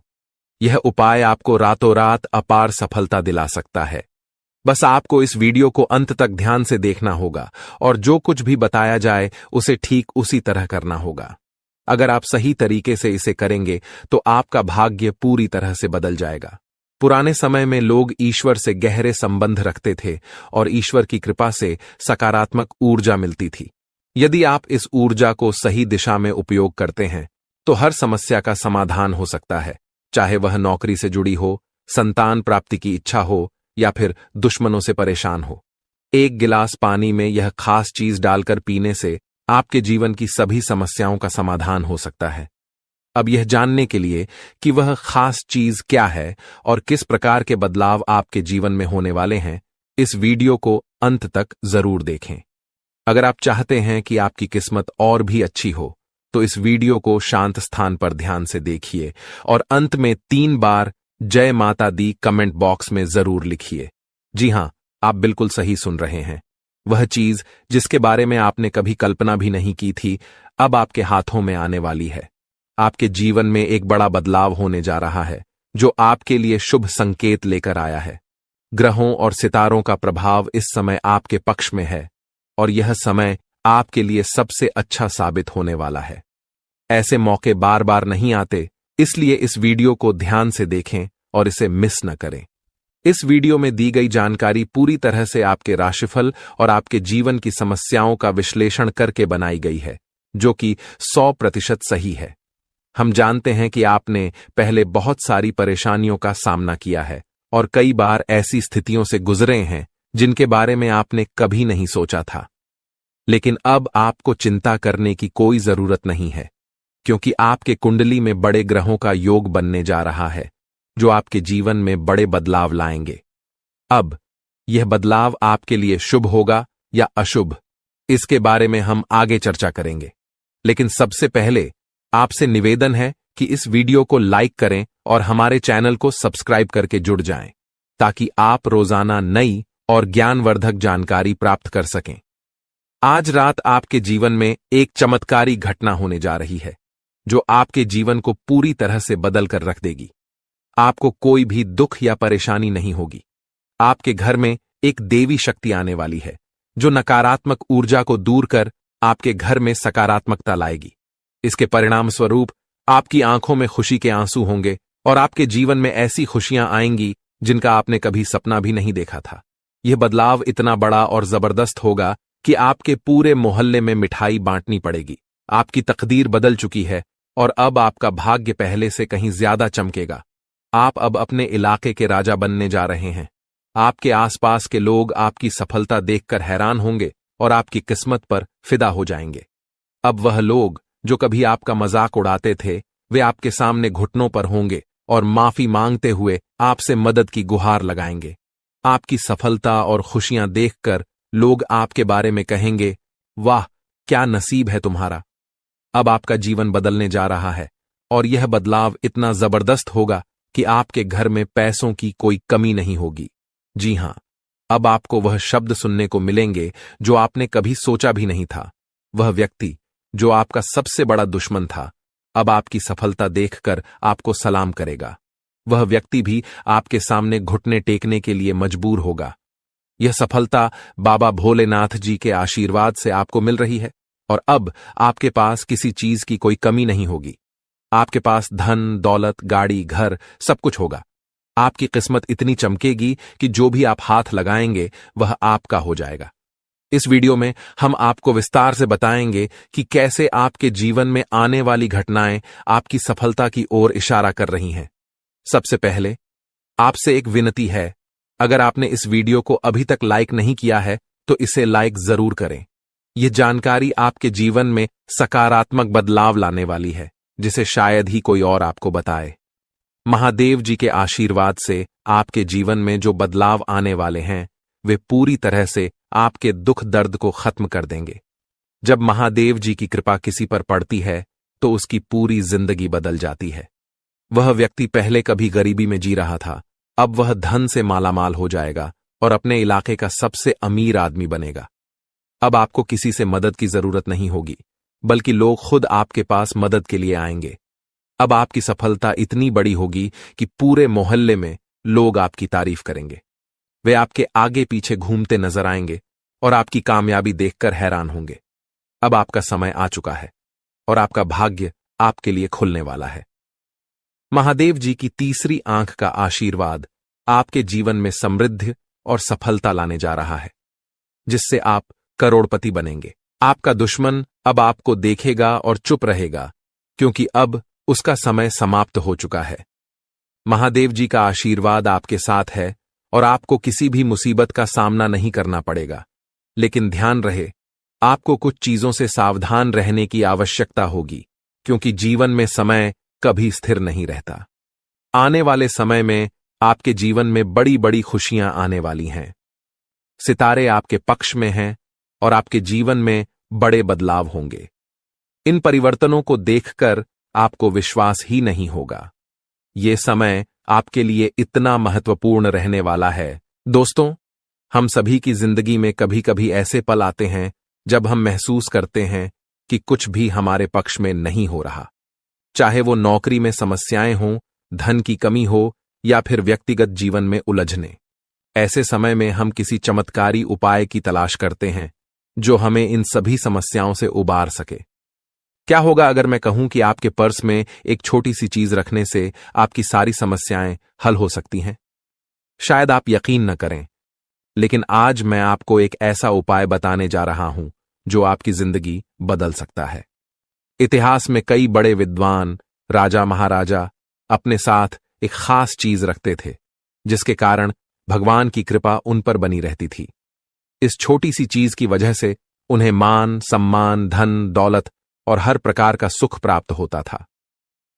यह उपाय आपको रातों रात अपार सफलता दिला सकता है। बस आपको इस वीडियो को अंत तक ध्यान से देखना होगा और जो कुछ भी बताया जाए उसे ठीक उसी तरह करना होगा। अगर आप सही तरीके से इसे करेंगे तो आपका भाग्य पूरी तरह से बदल जाएगा। पुराने समय में लोग ईश्वर से गहरे संबंध रखते थे और ईश्वर की कृपा से सकारात्मक ऊर्जा मिलती थी। यदि आप इस ऊर्जा को सही दिशा में उपयोग करते हैं तो हर समस्या का समाधान हो सकता है, चाहे वह नौकरी से जुड़ी हो, संतान प्राप्ति की इच्छा हो या फिर दुश्मनों से परेशान हो। एक गिलास पानी में यह खास चीज डालकर पीने से आपके जीवन की सभी समस्याओं का समाधान हो सकता है। अब यह जानने के लिए कि वह खास चीज क्या है और किस प्रकार के बदलाव आपके जीवन में होने वाले हैं, इस वीडियो को अंत तक जरूर देखें। अगर आप चाहते हैं कि आपकी किस्मत और भी अच्छी हो तो इस वीडियो को शांत स्थान पर ध्यान से देखिए और अंत में 3 बार जय माता दी कमेंट बॉक्स में जरूर लिखिए। जी हां, आप बिल्कुल सही सुन रहे हैं। वह चीज जिसके बारे में आपने कभी कल्पना भी नहीं की थी, अब आपके हाथों में आने वाली है। आपके जीवन में एक बड़ा बदलाव होने जा रहा है जो आपके लिए शुभ संकेत लेकर आया है। ग्रहों और सितारों का प्रभाव इस समय आपके पक्ष में है और यह समय आपके लिए सबसे अच्छा साबित होने वाला है। ऐसे मौके बार बार नहीं आते, इसलिए इस वीडियो को ध्यान से देखें और इसे मिस न करें। इस वीडियो में दी गई जानकारी पूरी तरह से आपके राशिफल और आपके जीवन की समस्याओं का विश्लेषण करके बनाई गई है, जो कि 100% सही है। हम जानते हैं कि आपने पहले बहुत सारी परेशानियों का सामना किया है और कई बार ऐसी स्थितियों से गुजरे हैं जिनके बारे में आपने कभी नहीं सोचा था। लेकिन अब आपको चिंता करने की कोई जरूरत नहीं है, क्योंकि आपके कुंडली में बड़े ग्रहों का योग बनने जा रहा है जो आपके जीवन में बड़े बदलाव लाएंगे। अब यह बदलाव आपके लिए शुभ होगा या अशुभ, इसके बारे में हम आगे चर्चा करेंगे। लेकिन सबसे पहले आपसे निवेदन है कि इस वीडियो को लाइक करें और हमारे चैनल को सब्सक्राइब करके जुड़ जाएं, ताकि आप रोजाना नई और ज्ञानवर्धक जानकारी प्राप्त कर सकें। आज रात आपके जीवन में एक चमत्कारी घटना होने जा रही है जो आपके जीवन को पूरी तरह से बदल कर रख देगी। आपको कोई भी दुख या परेशानी नहीं होगी। आपके घर में एक देवी शक्ति आने वाली है जो नकारात्मक ऊर्जा को दूर कर आपके घर में सकारात्मकता लाएगी। इसके परिणाम स्वरूप आपकी आंखों में खुशी के आंसू होंगे और आपके जीवन में ऐसी खुशियां आएंगी जिनका आपने कभी सपना भी नहीं देखा था। यह बदलाव इतना बड़ा और जबरदस्त होगा कि आपके पूरे मोहल्ले में मिठाई बांटनी पड़ेगी। आपकी तकदीर बदल चुकी है और अब आपका भाग्य पहले से कहीं ज्यादा चमकेगा। आप अब अपने इलाके के राजा बनने जा रहे हैं। आपके आसपास के लोग आपकी सफलता देखकर हैरान होंगे और आपकी किस्मत पर फिदा हो जाएंगे। अब वह लोग जो कभी आपका मजाक उड़ाते थे, वे आपके सामने घुटनों पर होंगे और माफी मांगते हुए आपसे मदद की गुहार लगाएंगे। आपकी सफलता और खुशियां देखकर लोग आपके बारे में कहेंगे, वाह क्या नसीब है तुम्हारा। अब आपका जीवन बदलने जा रहा है और यह बदलाव इतना जबरदस्त होगा कि आपके घर में पैसों की कोई कमी नहीं होगी। जी हां, अब आपको वह शब्द सुनने को मिलेंगे जो आपने कभी सोचा भी नहीं था। वह व्यक्ति जो आपका सबसे बड़ा दुश्मन था, अब आपकी सफलता देखकर आपको सलाम करेगा। वह व्यक्ति भी आपके सामने घुटने टेकने के लिए मजबूर होगा। यह सफलता बाबा भोलेनाथ जी के आशीर्वाद से आपको मिल रही है और अब आपके पास किसी चीज की कोई कमी नहीं होगी। आपके पास धन, दौलत, गाड़ी, घर सब कुछ होगा। आपकी किस्मत इतनी चमकेगी कि जो भी आप हाथ लगाएंगे वह आपका हो जाएगा। इस वीडियो में हम आपको विस्तार से बताएंगे कि कैसे आपके जीवन में आने वाली घटनाएं आपकी सफलता की ओर इशारा कर रही हैं। सबसे पहले आपसे एक विनती है, अगर आपने इस वीडियो को अभी तक लाइक नहीं किया है तो इसे लाइक जरूर करें। यह जानकारी आपके जीवन में सकारात्मक बदलाव लाने वाली है, जिसे शायद ही कोई और आपको बताए। महादेव जी के आशीर्वाद से आपके जीवन में जो बदलाव आने वाले हैं वे पूरी तरह से आपके दुख दर्द को खत्म कर देंगे। जब महादेव जी की कृपा किसी पर पड़ती है तो उसकी पूरी जिंदगी बदल जाती है। वह व्यक्ति पहले कभी गरीबी में जी रहा था, अब वह धन से मालामाल हो जाएगा और अपने इलाके का सबसे अमीर आदमी बनेगा। अब आपको किसी से मदद की जरूरत नहीं होगी, बल्कि लोग खुद आपके पास मदद के लिए आएंगे। अब आपकी सफलता इतनी बड़ी होगी कि पूरे मोहल्ले में लोग आपकी तारीफ करेंगे। वे आपके आगे पीछे घूमते नजर आएंगे और आपकी कामयाबी देखकर हैरान होंगे। अब आपका समय आ चुका है और आपका भाग्य आपके लिए खुलने वाला है। महादेव जी की तीसरी आंख का आशीर्वाद आपके जीवन में समृद्धि और सफलता लाने जा रहा है, जिससे आप करोड़पति बनेंगे। आपका दुश्मन अब आपको देखेगा और चुप रहेगा, क्योंकि अब उसका समय समाप्त हो चुका है। महादेव जी का आशीर्वाद आपके साथ है और आपको किसी भी मुसीबत का सामना नहीं करना पड़ेगा। लेकिन ध्यान रहे, आपको कुछ चीजों से सावधान रहने की आवश्यकता होगी, क्योंकि जीवन में समय कभी स्थिर नहीं रहता। आने वाले समय में आपके जीवन में बड़ी बड़ी खुशियां आने वाली हैं। सितारे आपके पक्ष में हैं और आपके जीवन में बड़े बदलाव होंगे। इन परिवर्तनों को देखकर आपको विश्वास ही नहीं होगा। ये समय आपके लिए इतना महत्वपूर्ण रहने वाला है। दोस्तों, हम सभी की जिंदगी में कभी कभी ऐसे पल आते हैं जब हम महसूस करते हैं कि कुछ भी हमारे पक्ष में नहीं हो रहा। चाहे वो नौकरी में समस्याएं हों, धन की कमी हो या फिर व्यक्तिगत जीवन में उलझने। ऐसे समय में हम किसी चमत्कारी उपाय की तलाश करते हैं जो हमें इन सभी समस्याओं से उबार सके। क्या होगा अगर मैं कहूं कि आपके पर्स में एक छोटी सी चीज रखने से आपकी सारी समस्याएं हल हो सकती हैं? शायद आप यकीन न करें, लेकिन आज मैं आपको एक ऐसा उपाय बताने जा रहा हूं जो आपकी जिंदगी बदल सकता है। इतिहास में कई बड़े विद्वान, राजा महाराजा अपने साथ एक खास चीज रखते थे, जिसके कारण भगवान की कृपा उन पर बनी रहती थी। इस छोटी सी चीज की वजह से उन्हें मान, सम्मान, धन, दौलत और हर प्रकार का सुख प्राप्त होता था।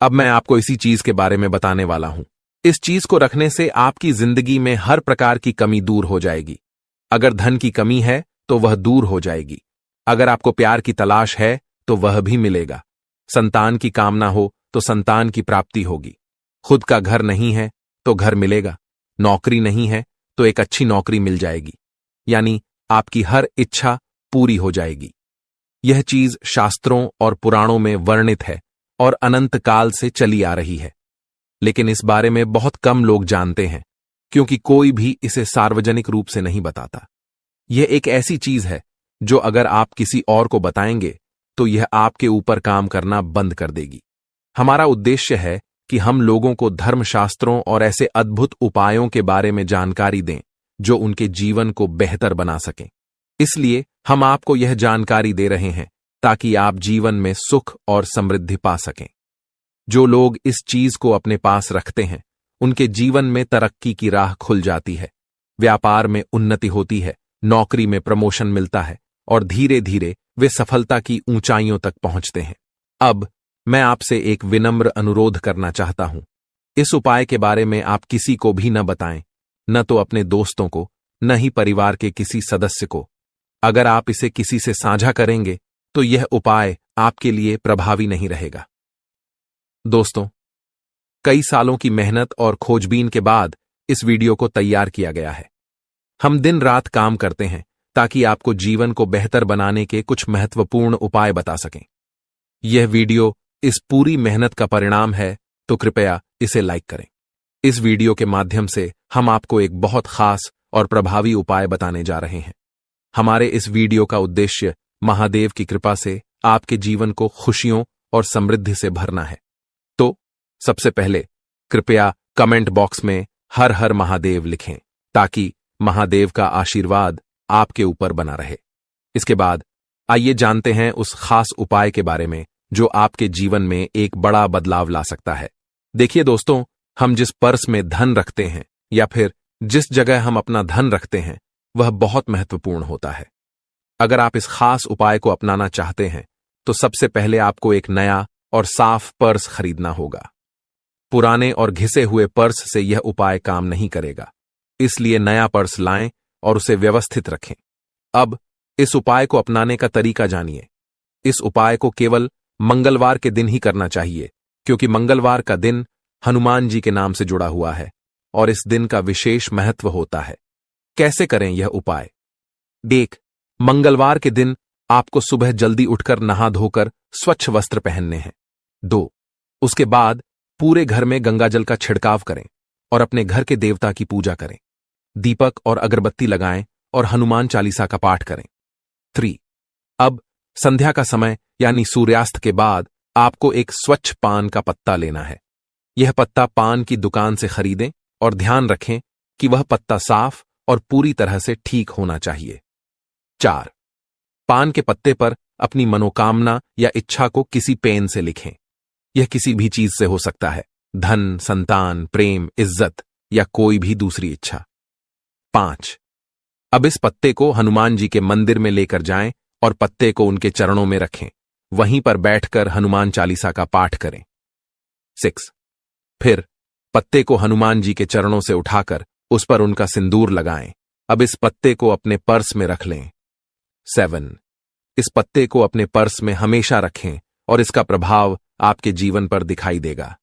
अब मैं आपको इसी चीज के बारे में बताने वाला हूं। इस चीज को रखने से आपकी जिंदगी में हर प्रकार की कमी दूर हो जाएगी। अगर धन की कमी है तो वह दूर हो जाएगी। अगर आपको प्यार की तलाश है तो वह भी मिलेगा। संतान की कामना हो तो संतान की प्राप्ति होगी। खुद का घर नहीं है तो घर मिलेगा। नौकरी नहीं है तो एक अच्छी नौकरी मिल जाएगी। यानी आपकी हर इच्छा पूरी हो जाएगी। यह चीज शास्त्रों और पुराणों में वर्णित है और अनंत काल से चली आ रही है, लेकिन इस बारे में बहुत कम लोग जानते हैं, क्योंकि कोई भी इसे सार्वजनिक रूप से नहीं बताता। यह एक ऐसी चीज है जो अगर आप किसी और को बताएंगे तो यह आपके ऊपर काम करना बंद कर देगी। हमारा उद्देश्य है कि हम लोगों को धर्मशास्त्रों और ऐसे अद्भुत उपायों के बारे में जानकारी दें जो उनके जीवन को बेहतर बना सकें। इसलिए हम आपको यह जानकारी दे रहे हैं ताकि आप जीवन में सुख और समृद्धि पा सकें। जो लोग इस चीज को अपने पास रखते हैं उनके जीवन में तरक्की की राह खुल जाती है, व्यापार में उन्नति होती है, नौकरी में प्रमोशन मिलता है और धीरे धीरे वे सफलता की ऊंचाइयों तक पहुंचते हैं। अब मैं आपसे एक विनम्र अनुरोध करना चाहता हूं। इस उपाय के बारे में आप किसी को भी न बताएं, न तो अपने दोस्तों को, न ही परिवार के किसी सदस्य को। अगर आप इसे किसी से साझा करेंगे तो यह उपाय आपके लिए प्रभावी नहीं रहेगा। दोस्तों, कई सालों की मेहनत और खोजबीन के बाद इस वीडियो को तैयार किया गया है। हम दिन रात काम करते हैं ताकि आपको जीवन को बेहतर बनाने के कुछ महत्वपूर्ण उपाय बता सकें। यह वीडियो इस पूरी मेहनत का परिणाम है, तो कृपया इसे लाइक करें। इस वीडियो के माध्यम से हम आपको एक बहुत खास और प्रभावी उपाय बताने जा रहे हैं। हमारे इस वीडियो का उद्देश्य महादेव की कृपा से आपके जीवन को खुशियों और समृद्धि से भरना है। तो सबसे पहले कृपया कमेंट बॉक्स में हर हर महादेव लिखें ताकि महादेव का आशीर्वाद आपके ऊपर बना रहे। इसके बाद आइए जानते हैं उस खास उपाय के बारे में जो आपके जीवन में एक बड़ा बदलाव ला सकता है। देखिए दोस्तों, हम जिस पर्स में धन रखते हैं या फिर जिस जगह हम अपना धन रखते हैं वह बहुत महत्वपूर्ण होता है। अगर आप इस खास उपाय को अपनाना चाहते हैं तो सबसे पहले आपको एक नया और साफ पर्स खरीदना होगा। पुराने और घिसे हुए पर्स से यह उपाय काम नहीं करेगा, इसलिए नया पर्स लाएं और उसे व्यवस्थित रखें। अब इस उपाय को अपनाने का तरीका जानिए। इस उपाय को केवल मंगलवार के दिन ही करना चाहिए, क्योंकि मंगलवार का दिन हनुमान जी के नाम से जुड़ा हुआ है और इस दिन का विशेष महत्व होता है। कैसे करें यह उपाय? देख, मंगलवार के दिन आपको सुबह जल्दी उठकर नहा धोकर स्वच्छ वस्त्र पहनने हैं। 2, उसके बाद पूरे घर में गंगाजल का छिड़काव करें और अपने घर के देवता की पूजा करें। दीपक और अगरबत्ती लगाएं और हनुमान चालीसा का पाठ करें। 3, अब संध्या का समय यानी सूर्यास्त के बाद आपको एक स्वच्छ पान का पत्ता लेना है। यह पत्ता पान की दुकान से खरीदें और ध्यान रखें कि वह पत्ता साफ और पूरी तरह से ठीक होना चाहिए। 4, पान के पत्ते पर अपनी मनोकामना या इच्छा को किसी पेन से लिखें। यह किसी भी चीज से हो सकता है, धन, संतान, प्रेम, इज्जत या कोई भी दूसरी इच्छा। 5, अब इस पत्ते को हनुमान जी के मंदिर में लेकर जाएं और पत्ते को उनके चरणों में रखें। वहीं पर बैठकर हनुमान चालीसा का पाठ करें। 6, फिर पत्ते को हनुमान जी के चरणों से उठाकर उस पर उनका सिंदूर लगाएं। अब इस पत्ते को अपने पर्स में रख लें। 7, इस पत्ते को अपने पर्स में हमेशा रखें और इसका प्रभाव आपके जीवन पर दिखाई देगा।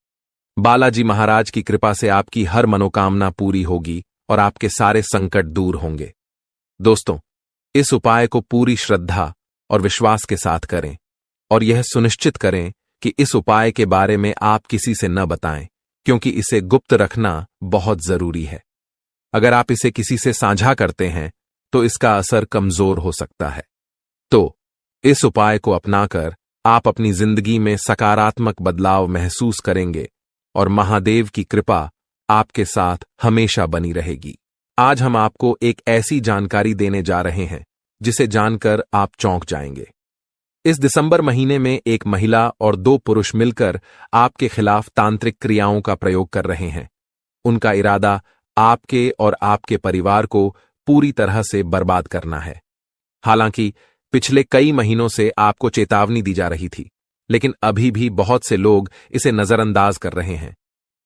बालाजी महाराज की कृपा से आपकी हर मनोकामना पूरी होगी और आपके सारे संकट दूर होंगे। दोस्तों, इस उपाय को पूरी श्रद्धा और विश्वास के साथ करें और यह सुनिश्चित करें कि इस उपाय के बारे में आप किसी से न बताएं, क्योंकि इसे गुप्त रखना बहुत जरूरी है। अगर आप इसे किसी से साझा करते हैं तो इसका असर कमजोर हो सकता है। तो इस उपाय को अपनाकर आप अपनी जिंदगी में सकारात्मक बदलाव महसूस करेंगे और महादेव की कृपा आपके साथ हमेशा बनी रहेगी। आज हम आपको एक ऐसी जानकारी देने जा रहे हैं जिसे जानकर आप चौंक जाएंगे। इस दिसंबर महीने में एक महिला और 2 पुरुष मिलकर आपके खिलाफ तांत्रिक क्रियाओं का प्रयोग कर रहे हैं। उनका इरादा आपके और आपके परिवार को पूरी तरह से बर्बाद करना है। हालांकि पिछले कई महीनों से आपको चेतावनी दी जा रही थी, लेकिन अभी भी बहुत से लोग इसे नजरअंदाज कर रहे हैं।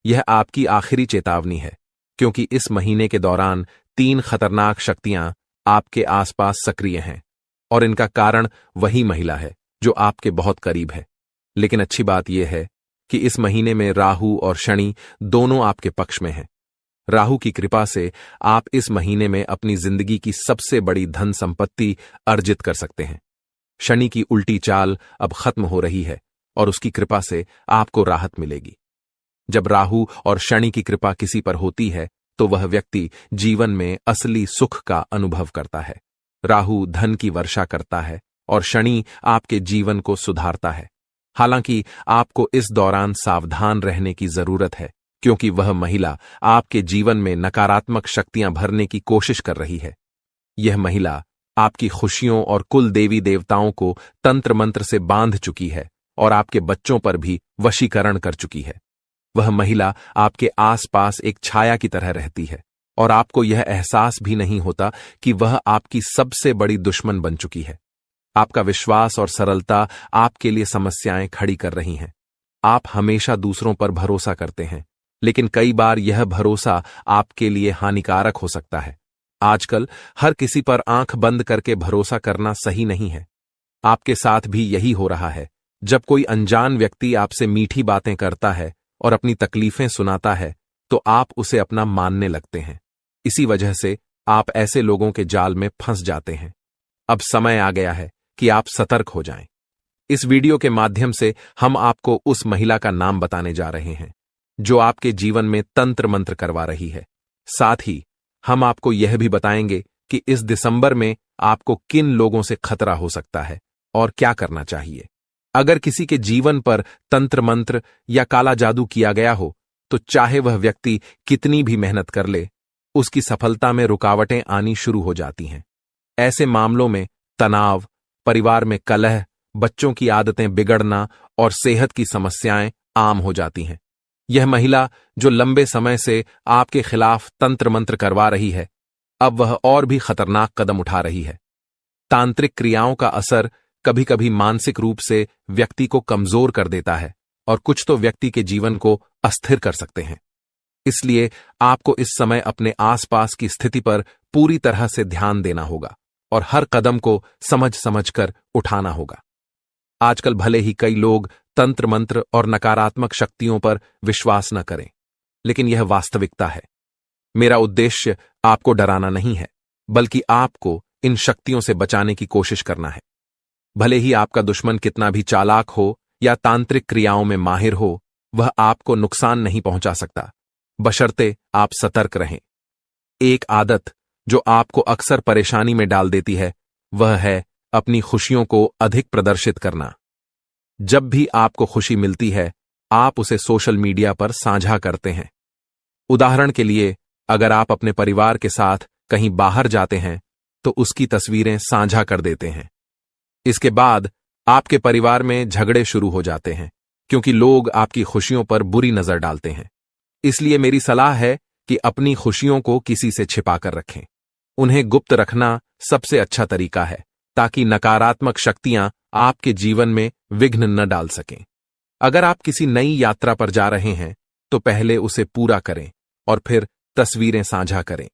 यह आपकी आखिरी चेतावनी है, क्योंकि इस महीने के दौरान 3 खतरनाक शक्तियां आपके आसपास सक्रिय हैं और इनका कारण वही महिला है जो आपके बहुत करीब है। लेकिन अच्छी बात यह है कि इस महीने में राहु और शनि दोनों आपके पक्ष में हैं। राहु की कृपा से आप इस महीने में अपनी जिंदगी की सबसे बड़ी धन संपत्ति अर्जित कर सकते हैं। शनि की उल्टी चाल अब खत्म हो रही है और उसकी कृपा से आपको राहत मिलेगी। जब राहु और शनि की कृपा किसी पर होती है तो वह व्यक्ति जीवन में असली सुख का अनुभव करता है। राहु धन की वर्षा करता है और शनि आपके जीवन को सुधारता है। हालांकि आपको इस दौरान सावधान रहने की जरूरत है, क्योंकि वह महिला आपके जीवन में नकारात्मक शक्तियां भरने की कोशिश कर रही है। यह महिला आपकी खुशियों और कुल देवी देवताओं को तंत्र मंत्र से बांध चुकी है और आपके बच्चों पर भी वशीकरण कर चुकी है। वह महिला आपके आसपास एक छाया की तरह रहती है और आपको यह एहसास भी नहीं होता कि वह आपकी सबसे बड़ी दुश्मन बन चुकी है। आपका विश्वास और सरलता आपके लिए समस्याएं खड़ी कर रही हैं। आप हमेशा दूसरों पर भरोसा करते हैं, लेकिन कई बार यह भरोसा आपके लिए हानिकारक हो सकता है। आजकल हर किसी पर आंख बंद करके भरोसा करना सही नहीं है। आपके साथ भी यही हो रहा है। जब कोई अनजान व्यक्ति आपसे मीठी बातें करता है और अपनी तकलीफें सुनाता है तो आप उसे अपना मानने लगते हैं। इसी वजह से आप ऐसे लोगों के जाल में फंस जाते हैं। अब समय आ गया है कि आप सतर्क हो जाएं। इस वीडियो के माध्यम से हम आपको उस महिला का नाम बताने जा रहे हैं जो आपके जीवन में तंत्र मंत्र करवा रही है। साथ ही हम आपको यह भी बताएंगे कि इस दिसंबर में आपको किन लोगों से खतरा हो सकता है और क्या करना चाहिए। अगर किसी के जीवन पर तंत्र मंत्र या काला जादू किया गया हो तो चाहे वह व्यक्ति कितनी भी मेहनत कर ले, उसकी सफलता में रुकावटें आनी शुरू हो जाती हैं। ऐसे मामलों में तनाव, परिवार में कलह, बच्चों की आदतें बिगड़ना और सेहत की समस्याएं आम हो जाती हैं। यह महिला जो लंबे समय से आपके खिलाफ तंत्र मंत्र करवा रही है, अब वह और भी खतरनाक कदम उठा रही है। तांत्रिक क्रियाओं का असर कभी कभी मानसिक रूप से व्यक्ति को कमजोर कर देता है और कुछ तो व्यक्ति के जीवन को अस्थिर कर सकते हैं। इसलिए आपको इस समय अपने आसपास की स्थिति पर पूरी तरह से ध्यान देना होगा और हर कदम को समझ समझ कर उठाना होगा। आजकल भले ही कई लोग तंत्र मंत्र और नकारात्मक शक्तियों पर विश्वास न करें, लेकिन यह वास्तविकता है। मेरा उद्देश्य आपको डराना नहीं है, बल्कि आपको इन शक्तियों से बचाने की कोशिश करना है। भले ही आपका दुश्मन कितना भी चालाक हो या तांत्रिक क्रियाओं में माहिर हो, वह आपको नुकसान नहीं पहुंचा सकता, बशर्ते आप सतर्क रहें। एक आदत जो आपको अक्सर परेशानी में डाल देती है, वह है अपनी खुशियों को अधिक प्रदर्शित करना। जब भी आपको खुशी मिलती है, आप उसे सोशल मीडिया पर साझा करते हैं। उदाहरण के लिए, अगर आप अपने परिवार के साथ कहीं बाहर जाते हैं तो उसकी तस्वीरें साझा कर देते हैं। इसके बाद आपके परिवार में झगड़े शुरू हो जाते हैं क्योंकि लोग आपकी खुशियों पर बुरी नजर डालते हैं। इसलिए मेरी सलाह है कि अपनी खुशियों को किसी से छिपाकर रखें। उन्हें गुप्त रखना सबसे अच्छा तरीका है ताकि नकारात्मक शक्तियां आपके जीवन में विघ्न न डाल सकें। अगर आप किसी नई यात्रा पर जा रहे हैं तो पहले उसे पूरा करें और फिर तस्वीरें साझा करें।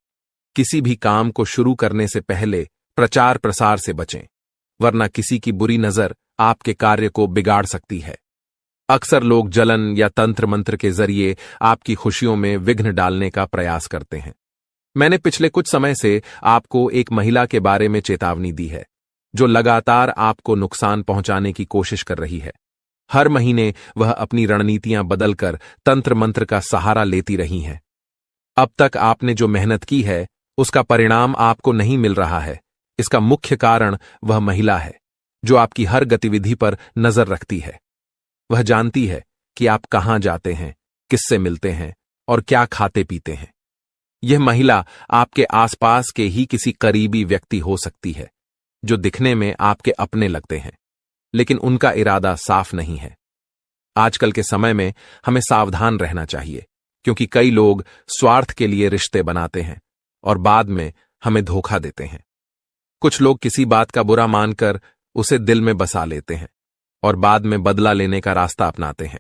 किसी भी काम को शुरू करने से पहले प्रचार प्रसार से बचें, वरना किसी की बुरी नजर आपके कार्य को बिगाड़ सकती है। अक्सर लोग जलन या तंत्र मंत्र के जरिए आपकी खुशियों में विघ्न डालने का प्रयास करते हैं। मैंने पिछले कुछ समय से आपको एक महिला के बारे में चेतावनी दी है जो लगातार आपको नुकसान पहुंचाने की कोशिश कर रही है। हर महीने वह अपनी रणनीतियां बदलकर तंत्र मंत्र का सहारा लेती रही हैं। अब तक आपने जो मेहनत की है उसका परिणाम आपको नहीं मिल रहा है। इसका मुख्य कारण वह महिला है जो आपकी हर गतिविधि पर नजर रखती है। वह जानती है कि आप कहां जाते हैं, किससे मिलते हैं और क्या खाते पीते हैं। यह महिला आपके आसपास के ही किसी करीबी व्यक्ति हो सकती है जो दिखने में आपके अपने लगते हैं, लेकिन उनका इरादा साफ नहीं है। आजकल के समय में हमें सावधान रहना चाहिए क्योंकि कई लोग स्वार्थ के लिए रिश्ते बनाते हैं और बाद में हमें धोखा देते हैं। कुछ लोग किसी बात का बुरा मानकर उसे दिल में बसा लेते हैं और बाद में बदला लेने का रास्ता अपनाते हैं।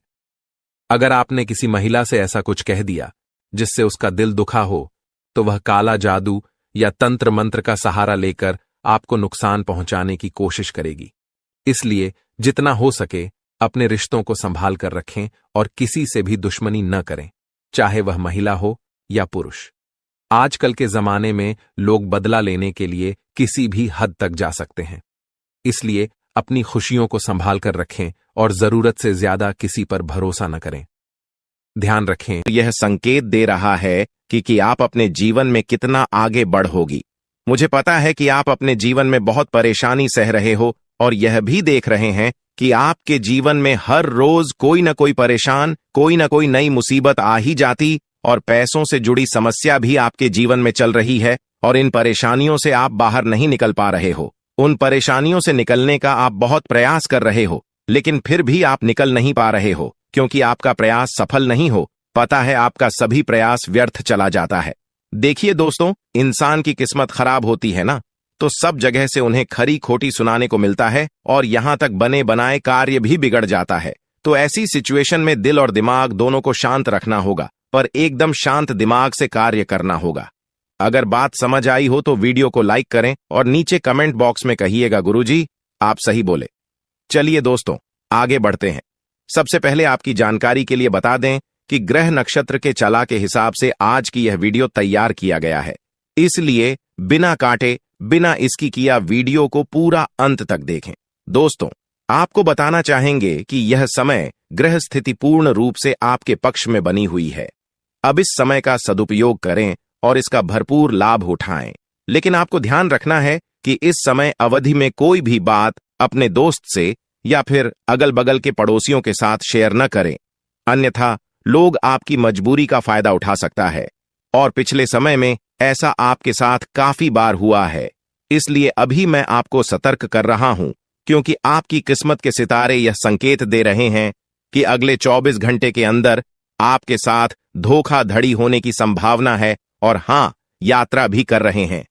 अगर आपने किसी महिला से ऐसा कुछ कह दिया जिससे उसका दिल दुखा हो, तो वह काला जादू या तंत्र मंत्र का सहारा लेकर आपको नुकसान पहुंचाने की कोशिश करेगी। इसलिए जितना हो सके अपने रिश्तों को संभाल कर रखें और किसी से भी दुश्मनी न करें, चाहे वह महिला हो या पुरुष। आजकल के जमाने में लोग बदला लेने के लिए किसी भी हद तक जा सकते हैं। इसलिए अपनी खुशियों को संभाल कर रखें और जरूरत से ज्यादा किसी पर भरोसा न करें। ध्यान रखें, यह संकेत दे रहा है कि आप अपने जीवन में कितना आगे बढ़ोगी। मुझे पता है कि आप अपने जीवन में बहुत परेशानी सह रहे हो और यह भी देख रहे हैं कि आपके जीवन में हर रोज कोई न कोई परेशान, कोई न कोई नई मुसीबत आ ही जाती और पैसों से जुड़ी समस्या भी आपके जीवन में चल रही है और इन परेशानियों से आप बाहर नहीं निकल पा रहे हो। उन परेशानियों से निकलने का आप बहुत प्रयास कर रहे हो, लेकिन फिर भी आप निकल नहीं पा रहे हो क्योंकि आपका प्रयास सफल नहीं हो। पता है, आपका सभी प्रयास व्यर्थ चला जाता है। देखिए दोस्तों, इंसान की किस्मत खराब होती है ना, तो सब जगह से उन्हें खरी खोटी सुनाने को मिलता है और यहां तक बने बनाए कार्य भी बिगड़ जाता है। तो ऐसी सिचुएशन में दिल और दिमाग दोनों को शांत रखना होगा, पर एकदम शांत दिमाग से कार्य करना होगा। अगर बात समझ आई हो तो वीडियो को लाइक करें और नीचे कमेंट बॉक्स में कहिएगा गुरुजी आप सही बोले। चलिए दोस्तों, आगे बढ़ते हैं। सबसे पहले आपकी जानकारी के लिए बता दें कि ग्रह नक्षत्र के चला के हिसाब से आज की यह वीडियो तैयार किया गया है, इसलिए बिना काटे बिना इसकी किया वीडियो को पूरा अंत तक देखें। दोस्तों, आपको बताना चाहेंगे कि यह समय ग्रह स्थिति पूर्ण रूप से आपके पक्ष में बनी हुई है। अब इस समय का सदुपयोग करें और इसका भरपूर लाभ उठाएं। लेकिन आपको ध्यान रखना है कि इस समय अवधि में कोई भी बात अपने दोस्त से या फिर अगल बगल के पड़ोसियों के साथ शेयर न करें, अन्यथा लोग आपकी मजबूरी का फायदा उठा सकता है। और पिछले समय में ऐसा आपके साथ काफी बार हुआ है, इसलिए अभी मैं आपको सतर्क कर रहा हूं, क्योंकि आपकी किस्मत के सितारे यह संकेत दे रहे हैं कि अगले 24 घंटे के अंदर आपके साथ धोखाधड़ी होने की संभावना है। और हां, यात्रा भी कर रहे हैं,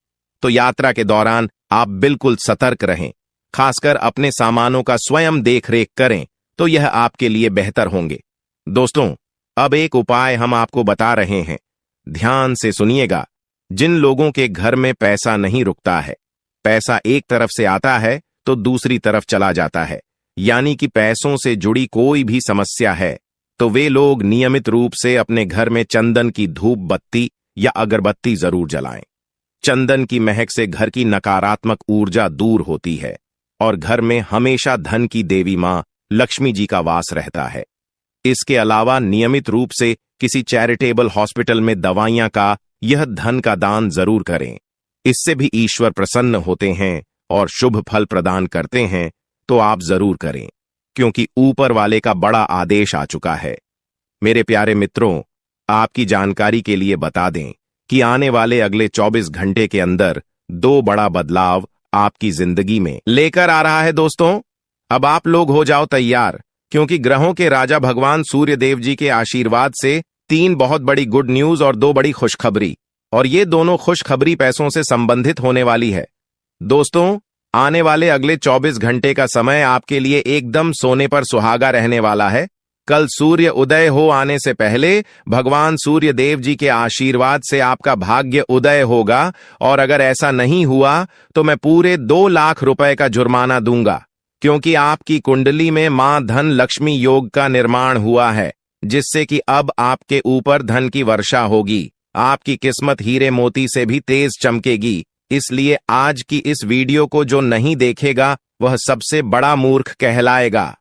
तो यात्रा के दौरान आप बिल्कुल सतर्क रहें। खासकर अपने सामानों का स्वयं देखरेख करें, तो यह आपके लिए बेहतर होंगे। दोस्तों, अब एक उपाय हम आपको बता रहे हैं, ध्यान से सुनिएगा। जिन लोगों के घर में पैसा नहीं रुकता है, पैसा एक तरफ से आता है तो दूसरी तरफ चला जाता है, यानी कि पैसों से जुड़ी कोई भी समस्या है, तो वे लोग नियमित रूप से अपने घर में चंदन की धूप बत्ती या अगरबत्ती जरूर जलाएं। चंदन की महक से घर की नकारात्मक ऊर्जा दूर होती है और घर में हमेशा धन की देवी मां लक्ष्मी जी का वास रहता है। इसके अलावा नियमित रूप से किसी चैरिटेबल हॉस्पिटल में दवाइयां का यह धन का दान जरूर करें। इससे भी ईश्वर प्रसन्न होते हैं और शुभ फल प्रदान करते हैं, तो आप जरूर करें, क्योंकि ऊपर वाले का बड़ा आदेश आ चुका है। मेरे प्यारे मित्रों, आपकी जानकारी के लिए बता दें कि आने वाले अगले 24 घंटे के अंदर 2 बड़ा बदलाव आपकी जिंदगी में लेकर आ रहा है। दोस्तों, अब आप लोग हो जाओ तैयार, क्योंकि ग्रहों के राजा भगवान सूर्य देव जी के आशीर्वाद से 3 बहुत बड़ी गुड न्यूज और 2 बड़ी खुशखबरी, और ये दोनों खुशखबरी पैसों से संबंधित होने वाली है। दोस्तों, आने वाले अगले 24 घंटे का समय आपके लिए एकदम सोने पर सुहागा रहने वाला है। कल सूर्य उदय हो आने से पहले भगवान सूर्य देव जी के आशीर्वाद से आपका भाग्य उदय होगा, और अगर ऐसा नहीं हुआ तो मैं पूरे 2 लाख रुपए का जुर्माना दूंगा, क्योंकि आपकी कुंडली में मां धन लक्ष्मी योग का निर्माण हुआ है, जिससे कि अब आपके ऊपर धन की वर्षा होगी। आपकी किस्मत हीरे मोती से भी तेज चमकेगी। इसलिए आज की इस वीडियो को जो नहीं देखेगा वह सबसे बड़ा मूर्ख कहलाएगा।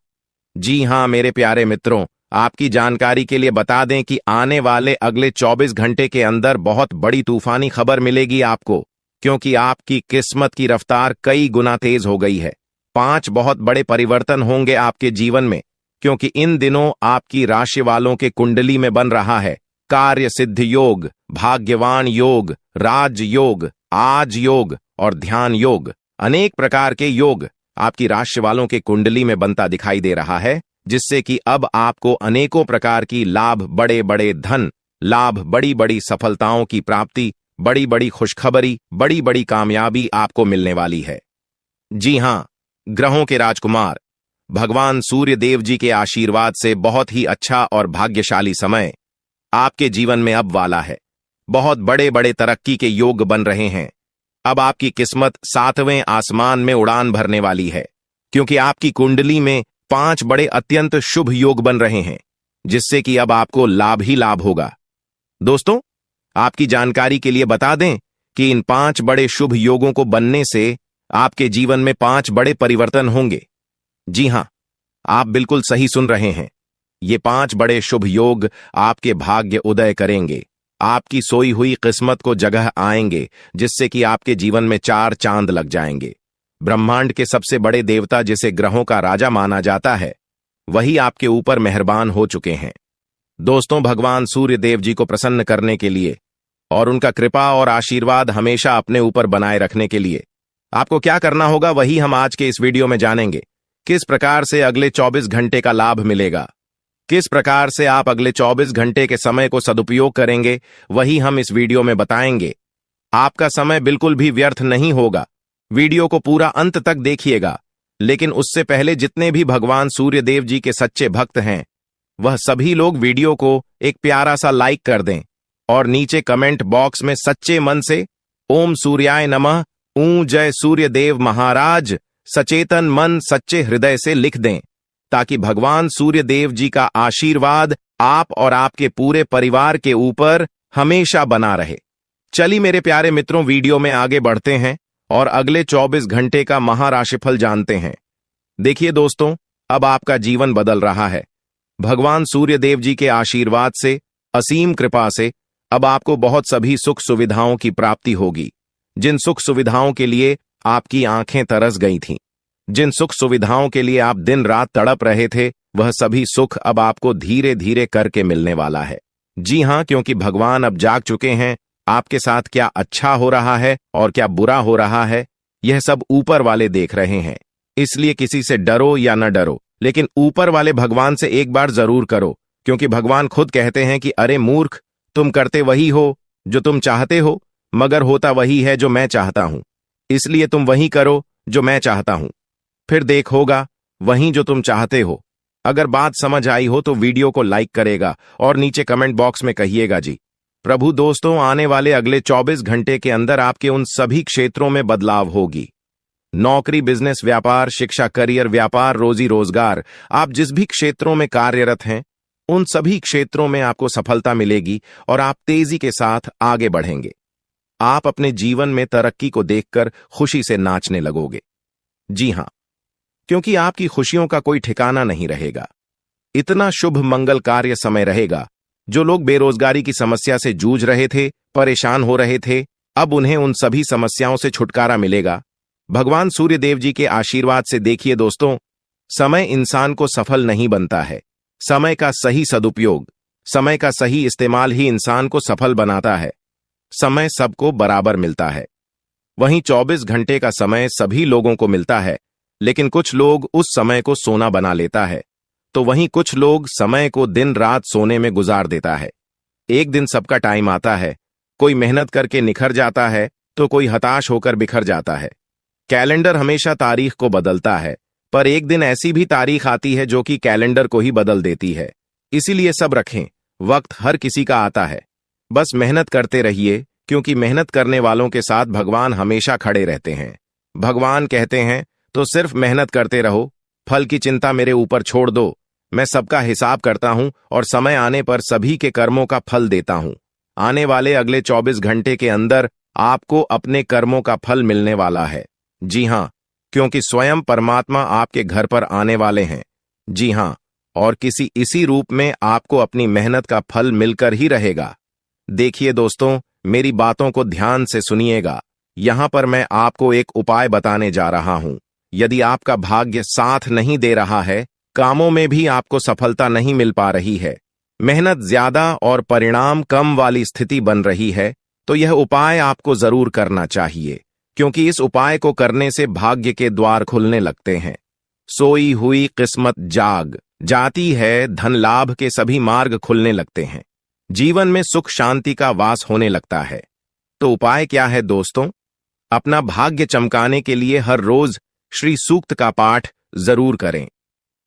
जी हां मेरे प्यारे मित्रों, आपकी जानकारी के लिए बता दें कि आने वाले अगले 24 घंटे के अंदर बहुत बड़ी तूफानी खबर मिलेगी आपको, क्योंकि आपकी किस्मत की रफ्तार कई गुना तेज हो गई है। 5 बहुत बड़े परिवर्तन होंगे आपके जीवन में, क्योंकि इन दिनों आपकी राशि वालों के कुंडली में बन रहा है कार्य सिद्ध योग, भाग्यवान योग, राज योग, आज योग और ध्यान योग। अनेक प्रकार के योग आपकी राशि वालों के कुंडली में बनता दिखाई दे रहा है, जिससे कि अब आपको अनेकों प्रकार की लाभ, बड़े बड़े धन लाभ, बड़ी बड़ी सफलताओं की प्राप्ति, बड़ी बड़ी खुशखबरी, बड़ी बड़ी कामयाबी आपको मिलने वाली है। जी हां, ग्रहों के राजकुमार भगवान सूर्य देव जी के आशीर्वाद से बहुत ही अच्छा और भाग्यशाली समय आपके जीवन में अब वाला है। बहुत बड़े बड़े तरक्की के योग बन रहे हैं। अब आपकी किस्मत 7वें आसमान में उड़ान भरने वाली है, क्योंकि आपकी कुंडली में 5 बड़े अत्यंत शुभ योग बन रहे हैं, जिससे कि अब आपको लाभ ही लाभ होगा। दोस्तों, आपकी जानकारी के लिए बता दें कि इन 5 बड़े शुभ योगों को बनने से आपके जीवन में 5 बड़े परिवर्तन होंगे। जी हां, आप बिल्कुल सही सुन रहे हैं। ये 5 बड़े शुभ योग आपके भाग्य उदय करेंगे, आपकी सोई हुई किस्मत को जगह आएंगे, जिससे कि आपके जीवन में 4 चांद लग जाएंगे। ब्रह्मांड के सबसे बड़े देवता, जिसे ग्रहों का राजा माना जाता है, वही आपके ऊपर मेहरबान हो चुके हैं। दोस्तों, भगवान सूर्य देव जी को प्रसन्न करने के लिए और उनका कृपा और आशीर्वाद हमेशा अपने ऊपर बनाए रखने के लिए आपको क्या करना होगा, वही हम आज के इस वीडियो में जानेंगे। किस प्रकार से अगले 24 घंटे का लाभ मिलेगा, किस प्रकार से आप अगले 24 घंटे के समय को सदुपयोग करेंगे, वही हम इस वीडियो में बताएंगे। आपका समय बिल्कुल भी व्यर्थ नहीं होगा। वीडियो को पूरा अंत तक देखिएगा, लेकिन उससे पहले जितने भी भगवान सूर्य देव जी के सच्चे भक्त हैं, वह सभी लोग वीडियो को एक प्यारा सा लाइक कर दें और नीचे कमेंट बॉक्स में सच्चे मन से ओम सूर्याय नमः, ऊ जय सूर्य देव महाराज, सचेतन मन सच्चे हृदय से लिख दें ताकि भगवान सूर्य देव जी का आशीर्वाद आप और आपके पूरे परिवार के ऊपर हमेशा बना रहे। चलिए मेरे प्यारे मित्रों, वीडियो में आगे बढ़ते हैं और अगले 24 घंटे का महाराशिफल जानते हैं। देखिए दोस्तों, अब आपका जीवन बदल रहा है। भगवान सूर्य देव जी के आशीर्वाद से, असीम कृपा से अब आपको बहुत सभी सुख सुविधाओं की प्राप्ति होगी। जिन सुख सुविधाओं के लिए आपकी आंखें तरस गई थीं, जिन सुख सुविधाओं के लिए आप दिन रात तड़प रहे थे, वह सभी सुख अब आपको धीरे धीरे करके मिलने वाला है। जी हां, क्योंकि भगवान अब जाग चुके हैं। आपके साथ क्या अच्छा हो रहा है और क्या बुरा हो रहा है, यह सब ऊपर वाले देख रहे हैं। इसलिए किसी से डरो या न डरो, लेकिन ऊपर वाले भगवान से एक बार जरूर करो, क्योंकि भगवान खुद कहते हैं कि अरे मूर्ख, तुम करते वही हो जो तुम चाहते हो, मगर होता वही है जो मैं चाहता हूं। इसलिए तुम वही करो जो मैं चाहता हूं, फिर देख होगा वही जो तुम चाहते हो। अगर बात समझ आई हो तो वीडियो को लाइक करेगा और नीचे कमेंट बॉक्स में कहिएगा जी। प्रभु दोस्तों, आने वाले अगले 24 घंटे के अंदर आपके उन सभी क्षेत्रों में बदलाव होगी। नौकरी, बिजनेस, व्यापार, शिक्षा, करियर, व्यापार, रोजी रोजगार, आप जिस भी क्षेत्रों में कार्यरत हैं, उन सभी क्षेत्रों में आपको सफलता मिलेगी और आप तेजी के साथ आगे बढ़ेंगे। आप अपने जीवन में तरक्की को देखकर खुशी से नाचने लगोगे। जी हां, क्योंकि आपकी खुशियों का कोई ठिकाना नहीं रहेगा। इतना शुभ मंगल कार्य समय रहेगा। जो लोग बेरोजगारी की समस्या से जूझ रहे थे, परेशान हो रहे थे, अब उन्हें उन सभी समस्याओं से छुटकारा मिलेगा भगवान सूर्य देव जी के आशीर्वाद से। देखिए दोस्तों, समय इंसान को सफल नहीं बनता है। समय का सही सदुपयोग, समय का सही इस्तेमाल ही इंसान को सफल बनाता है। समय सबको बराबर मिलता है। वहीं 24 घंटे का समय सभी लोगों को मिलता है, लेकिन कुछ लोग उस समय को सोना बना लेता है, तो वहीं कुछ लोग समय को दिन रात सोने में गुजार देता है। एक दिन सबका टाइम आता है, कोई मेहनत करके निखर जाता है तो कोई हताश होकर बिखर जाता है। कैलेंडर हमेशा तारीख को बदलता है, पर एक दिन ऐसी भी तारीख आती है जो कि कैलेंडर को ही बदल देती है। इसीलिए सब रखें, वक्त हर किसी का आता है। बस मेहनत करते रहिए, क्योंकि मेहनत करने वालों के साथ भगवान हमेशा खड़े रहते हैं। भगवान कहते हैं तो सिर्फ मेहनत करते रहो, फल की चिंता मेरे ऊपर छोड़ दो। मैं सबका हिसाब करता हूं और समय आने पर सभी के कर्मों का फल देता हूं। आने वाले अगले 24 घंटे के अंदर आपको अपने कर्मों का फल मिलने वाला है। जी हां, क्योंकि स्वयं परमात्मा आपके घर पर आने वाले हैं। जी हां, और किसी इसी रूप में आपको अपनी मेहनत का फल मिलकर ही रहेगा। देखिए दोस्तों, मेरी बातों को ध्यान से सुनिएगा। यहां पर मैं आपको एक उपाय बताने जा रहा हूं। यदि आपका भाग्य साथ नहीं दे रहा है, कामों में भी आपको सफलता नहीं मिल पा रही है, मेहनत ज्यादा और परिणाम कम वाली स्थिति बन रही है, तो यह उपाय आपको जरूर करना चाहिए, क्योंकि इस उपाय को करने से भाग्य के द्वार खुलने लगते हैं। सोई हुई किस्मत जाग जाती है, धन लाभ के सभी मार्ग खुलने लगते हैं, जीवन में सुख शांति का वास होने लगता है। तो उपाय क्या है दोस्तों? अपना भाग्य चमकाने के लिए हर रोज श्री सूक्त का पाठ जरूर करें।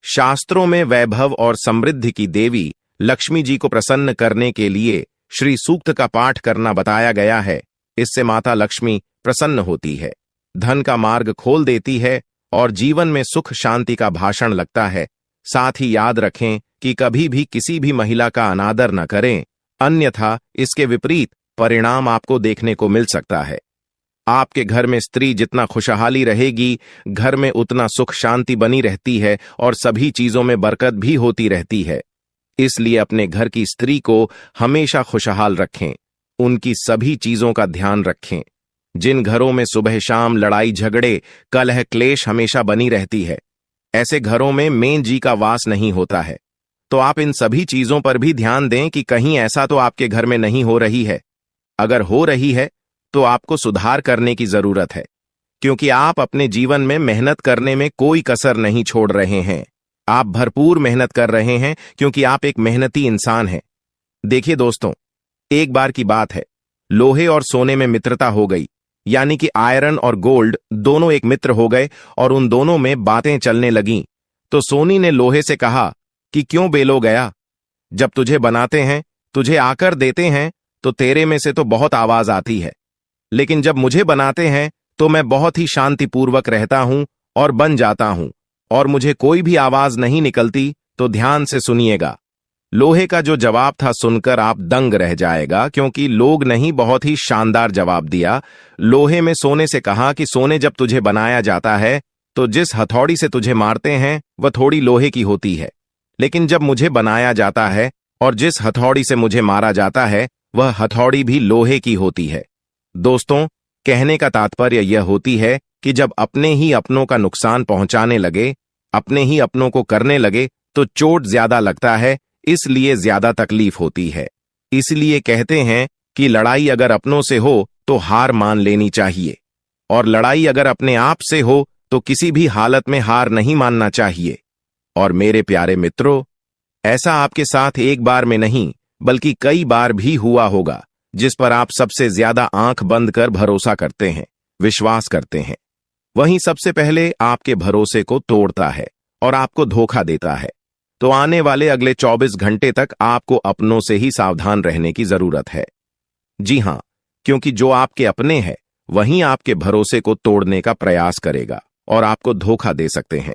शास्त्रों में वैभव और समृद्धि की देवी लक्ष्मी जी को प्रसन्न करने के लिए श्री सूक्त का पाठ करना बताया गया है। इससे माता लक्ष्मी प्रसन्न होती है, धन का मार्ग खोल देती है और जीवन में सुख शांति का भाषण लगता है। साथ ही याद रखें कि कभी भी किसी भी महिला का अनादर न करें, अन्यथा इसके विपरीत परिणाम आपको देखने को मिल सकता है। आपके घर में स्त्री जितना खुशहाली रहेगी, घर में उतना सुख शांति बनी रहती है और सभी चीजों में बरकत भी होती रहती है। इसलिए अपने घर की स्त्री को हमेशा खुशहाल रखें, उनकी सभी चीजों का ध्यान रखें। जिन घरों में सुबह शाम लड़ाई झगड़े, कलह क्लेश हमेशा बनी रहती है, ऐसे घरों में मेन जी का वास नहीं होता है। तो आप इन सभी चीजों पर भी ध्यान दें कि कहीं ऐसा तो आपके घर में नहीं हो रही है। अगर हो रही है तो आपको सुधार करने की जरूरत है, क्योंकि आप अपने जीवन में मेहनत करने में कोई कसर नहीं छोड़ रहे हैं। आप भरपूर मेहनत कर रहे हैं, क्योंकि आप एक मेहनती इंसान हैं। देखिए दोस्तों, एक बार की बात है, लोहे और सोने में मित्रता हो गई, यानी कि आयरन और गोल्ड दोनों एक मित्र हो गए और उन दोनों में बातें चलने लगीं। तो सोनी ने लोहे से कहा कि क्यों बेलो गया, जब तुझे बनाते हैं, तुझे आकर देते हैं, तो तेरे में से तो बहुत आवाज आती है, लेकिन जब मुझे बनाते हैं तो मैं बहुत ही शांतिपूर्वक रहता हूं और बन जाता हूं और मुझे कोई भी आवाज नहीं निकलती तो ध्यान से सुनिएगा। लोहे का जो जवाब था सुनकर आप दंग रह जाएगा, क्योंकि लोग नहीं बहुत ही शानदार जवाब दिया। लोहे में सोने से कहा कि सोने जब तुझे बनाया जाता है तो जिस हथौड़ी से तुझे मारते हैं वह थोड़ी लोहे की होती है, लेकिन जब मुझे बनाया जाता है और जिस हथौड़ी से मुझे मारा जाता है वह हथौड़ी भी लोहे की होती है। दोस्तों, कहने का तात्पर्य यह होती है कि जब अपने ही अपनों का नुकसान पहुंचाने लगे, अपने ही अपनों को करने लगे तो चोट ज्यादा लगता है, इसलिए ज्यादा तकलीफ होती है। इसलिए कहते हैं कि लड़ाई अगर अपनों से हो तो हार मान लेनी चाहिए, और लड़ाई अगर अपने आप से हो तो किसी भी हालत में हार नहीं मानना चाहिए। और मेरे प्यारे मित्रों, ऐसा आपके साथ एक बार में नहीं बल्कि कई बार भी हुआ होगा, जिस पर आप सबसे ज्यादा आंख बंद कर भरोसा करते हैं, विश्वास करते हैं। वहीं सबसे पहले आपके भरोसे को तोड़ता है और आपको धोखा देता है। तो आने वाले अगले 24 घंटे तक आपको अपनों से ही सावधान रहने की जरूरत है। जी हां, क्योंकि जो आपके अपने हैं वहीं आपके भरोसे को तोड़ने का प्रयास करेगा और आपको धोखा दे सकते हैं।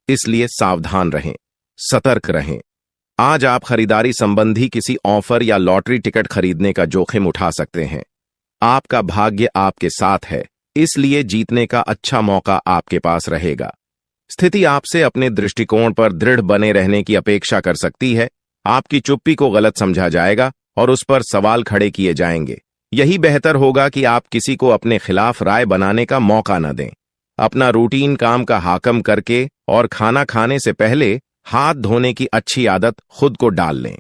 इसलिए सावधान रहें, सतर्क रहें। आज आप खरीदारी संबंधी किसी ऑफर या लॉटरी टिकट खरीदने का जोखिम उठा सकते हैं। आपका भाग्य आपके साथ है, इसलिए जीतने का अच्छा मौका आपके पास रहेगा। स्थिति आपसे अपने दृष्टिकोण पर दृढ़ बने रहने की अपेक्षा कर सकती है। आपकी चुप्पी को गलत समझा जाएगा और उस पर सवाल खड़े किए जाएंगे। यही बेहतर होगा कि आप किसी को अपने खिलाफ राय बनाने का मौका न दें। अपना रूटीन काम का हाकम करके और खाना खाने से पहले हाथ धोने की अच्छी आदत खुद को डाल लें,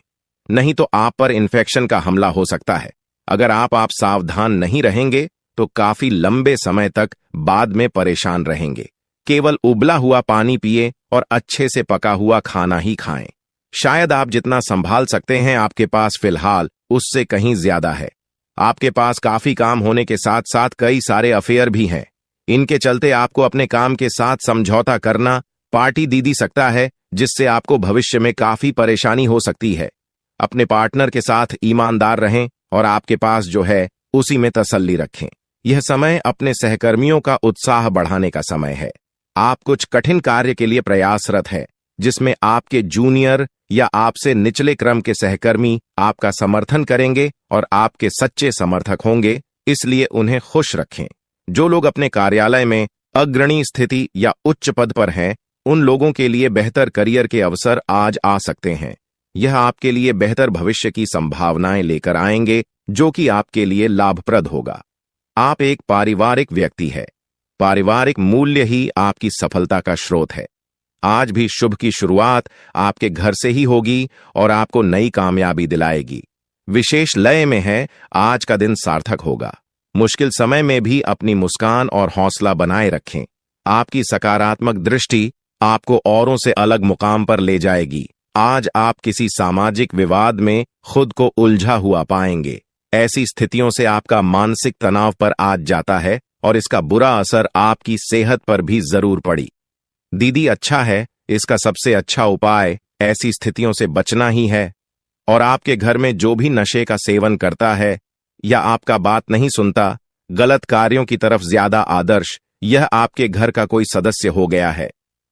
नहीं तो आप पर इन्फेक्शन का हमला हो सकता है। अगर आप सावधान नहीं रहेंगे तो काफी लंबे समय तक बाद में परेशान रहेंगे। केवल उबला हुआ पानी पिए और अच्छे से पका हुआ खाना ही खाएं। शायद आप जितना संभाल सकते हैं आपके पास फिलहाल उससे कहीं ज्यादा है। आपके पास काफी काम होने के साथ साथ कई सारे अफेयर भी हैं। इनके चलते आपको अपने काम के साथ समझौता करना पार्टी दीदी सकता है, जिससे आपको भविष्य में काफी परेशानी हो सकती है। अपने पार्टनर के साथ ईमानदार रहें और आपके पास जो है उसी में तसल्ली रखें। यह समय अपने सहकर्मियों का उत्साह बढ़ाने का समय है। आप कुछ कठिन कार्य के लिए प्रयासरत हैं, जिसमें आपके जूनियर या आपसे निचले क्रम के सहकर्मी आपका समर्थन करेंगे और आपके सच्चे समर्थक होंगे, इसलिए उन्हें खुश रखें। जो लोग अपने कार्यालय में अग्रणी स्थिति या उच्च पद पर हैं, उन लोगों के लिए बेहतर करियर के अवसर आज आ सकते हैं। यह आपके लिए बेहतर भविष्य की संभावनाएं लेकर आएंगे, जो कि आपके लिए लाभप्रद होगा। आप एक पारिवारिक व्यक्ति है। पारिवारिक मूल्य ही आपकी सफलता का स्रोत है। आज भी शुभ की शुरुआत आपके घर से ही होगी और आपको नई कामयाबी दिलाएगी। विशेष लय में है, आज का दिन सार्थक होगा। मुश्किल समय में भी अपनी मुस्कान और हौसला बनाए रखें। आपकी सकारात्मक दृष्टि आपको औरों से अलग मुकाम पर ले जाएगी। आज आप किसी सामाजिक विवाद में खुद को उलझा हुआ पाएंगे। ऐसी स्थितियों से आपका मानसिक तनाव पर आज जाता है और इसका बुरा असर आपकी सेहत पर भी जरूर पड़ी। दीदी अच्छा है, इसका सबसे अच्छा उपाय ऐसी स्थितियों से बचना ही है। और आपके घर में जो भी नशे का सेवन करता है या आपका बात नहीं सुनता, गलत कार्यों की तरफ ज्यादा आदर्श, यह आपके घर का कोई सदस्य हो गया है।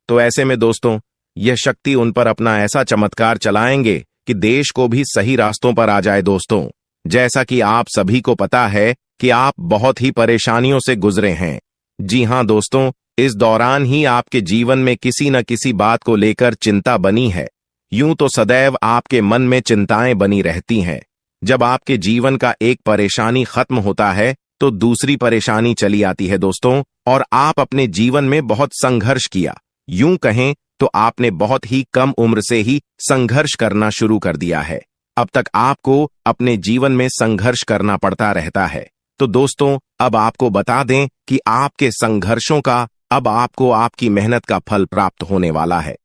तो ऐसे में दोस्तों, यह शक्ति उन पर अपना ऐसा चमत्कार चलाएंगे कि देश को भी सही रास्तों पर आ जाए। दोस्तों, जैसा कि आप सभी को पता है कि आप बहुत ही परेशानियों से गुजरे हैं। जी हां दोस्तों, इस दौरान ही आपके जीवन में किसी न किसी बात को लेकर चिंता बनी है। यूं तो सदैव आपके मन में चिंताएं बनी रहती हैं। जब आपके जीवन का एक परेशानी खत्म होता है तो दूसरी परेशानी चली आती है दोस्तों, और आप अपने जीवन में बहुत संघर्ष किया। यूं कहें तो आपने बहुत ही कम उम्र से ही संघर्ष करना शुरू कर दिया है। अब तक आपको अपने जीवन में संघर्ष करना पड़ता रहता है। तो दोस्तों, अब आपको बता दें कि आपके संघर्षों का अब आपको आपकी मेहनत का फल प्राप्त होने वाला है।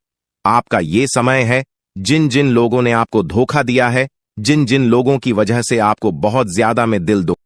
आपका ये समय है, जिन जिन लोगों ने आपको धोखा दिया है, जिन जिन लोगों की वजह से आपको बहुत ज्यादा में दिल दुख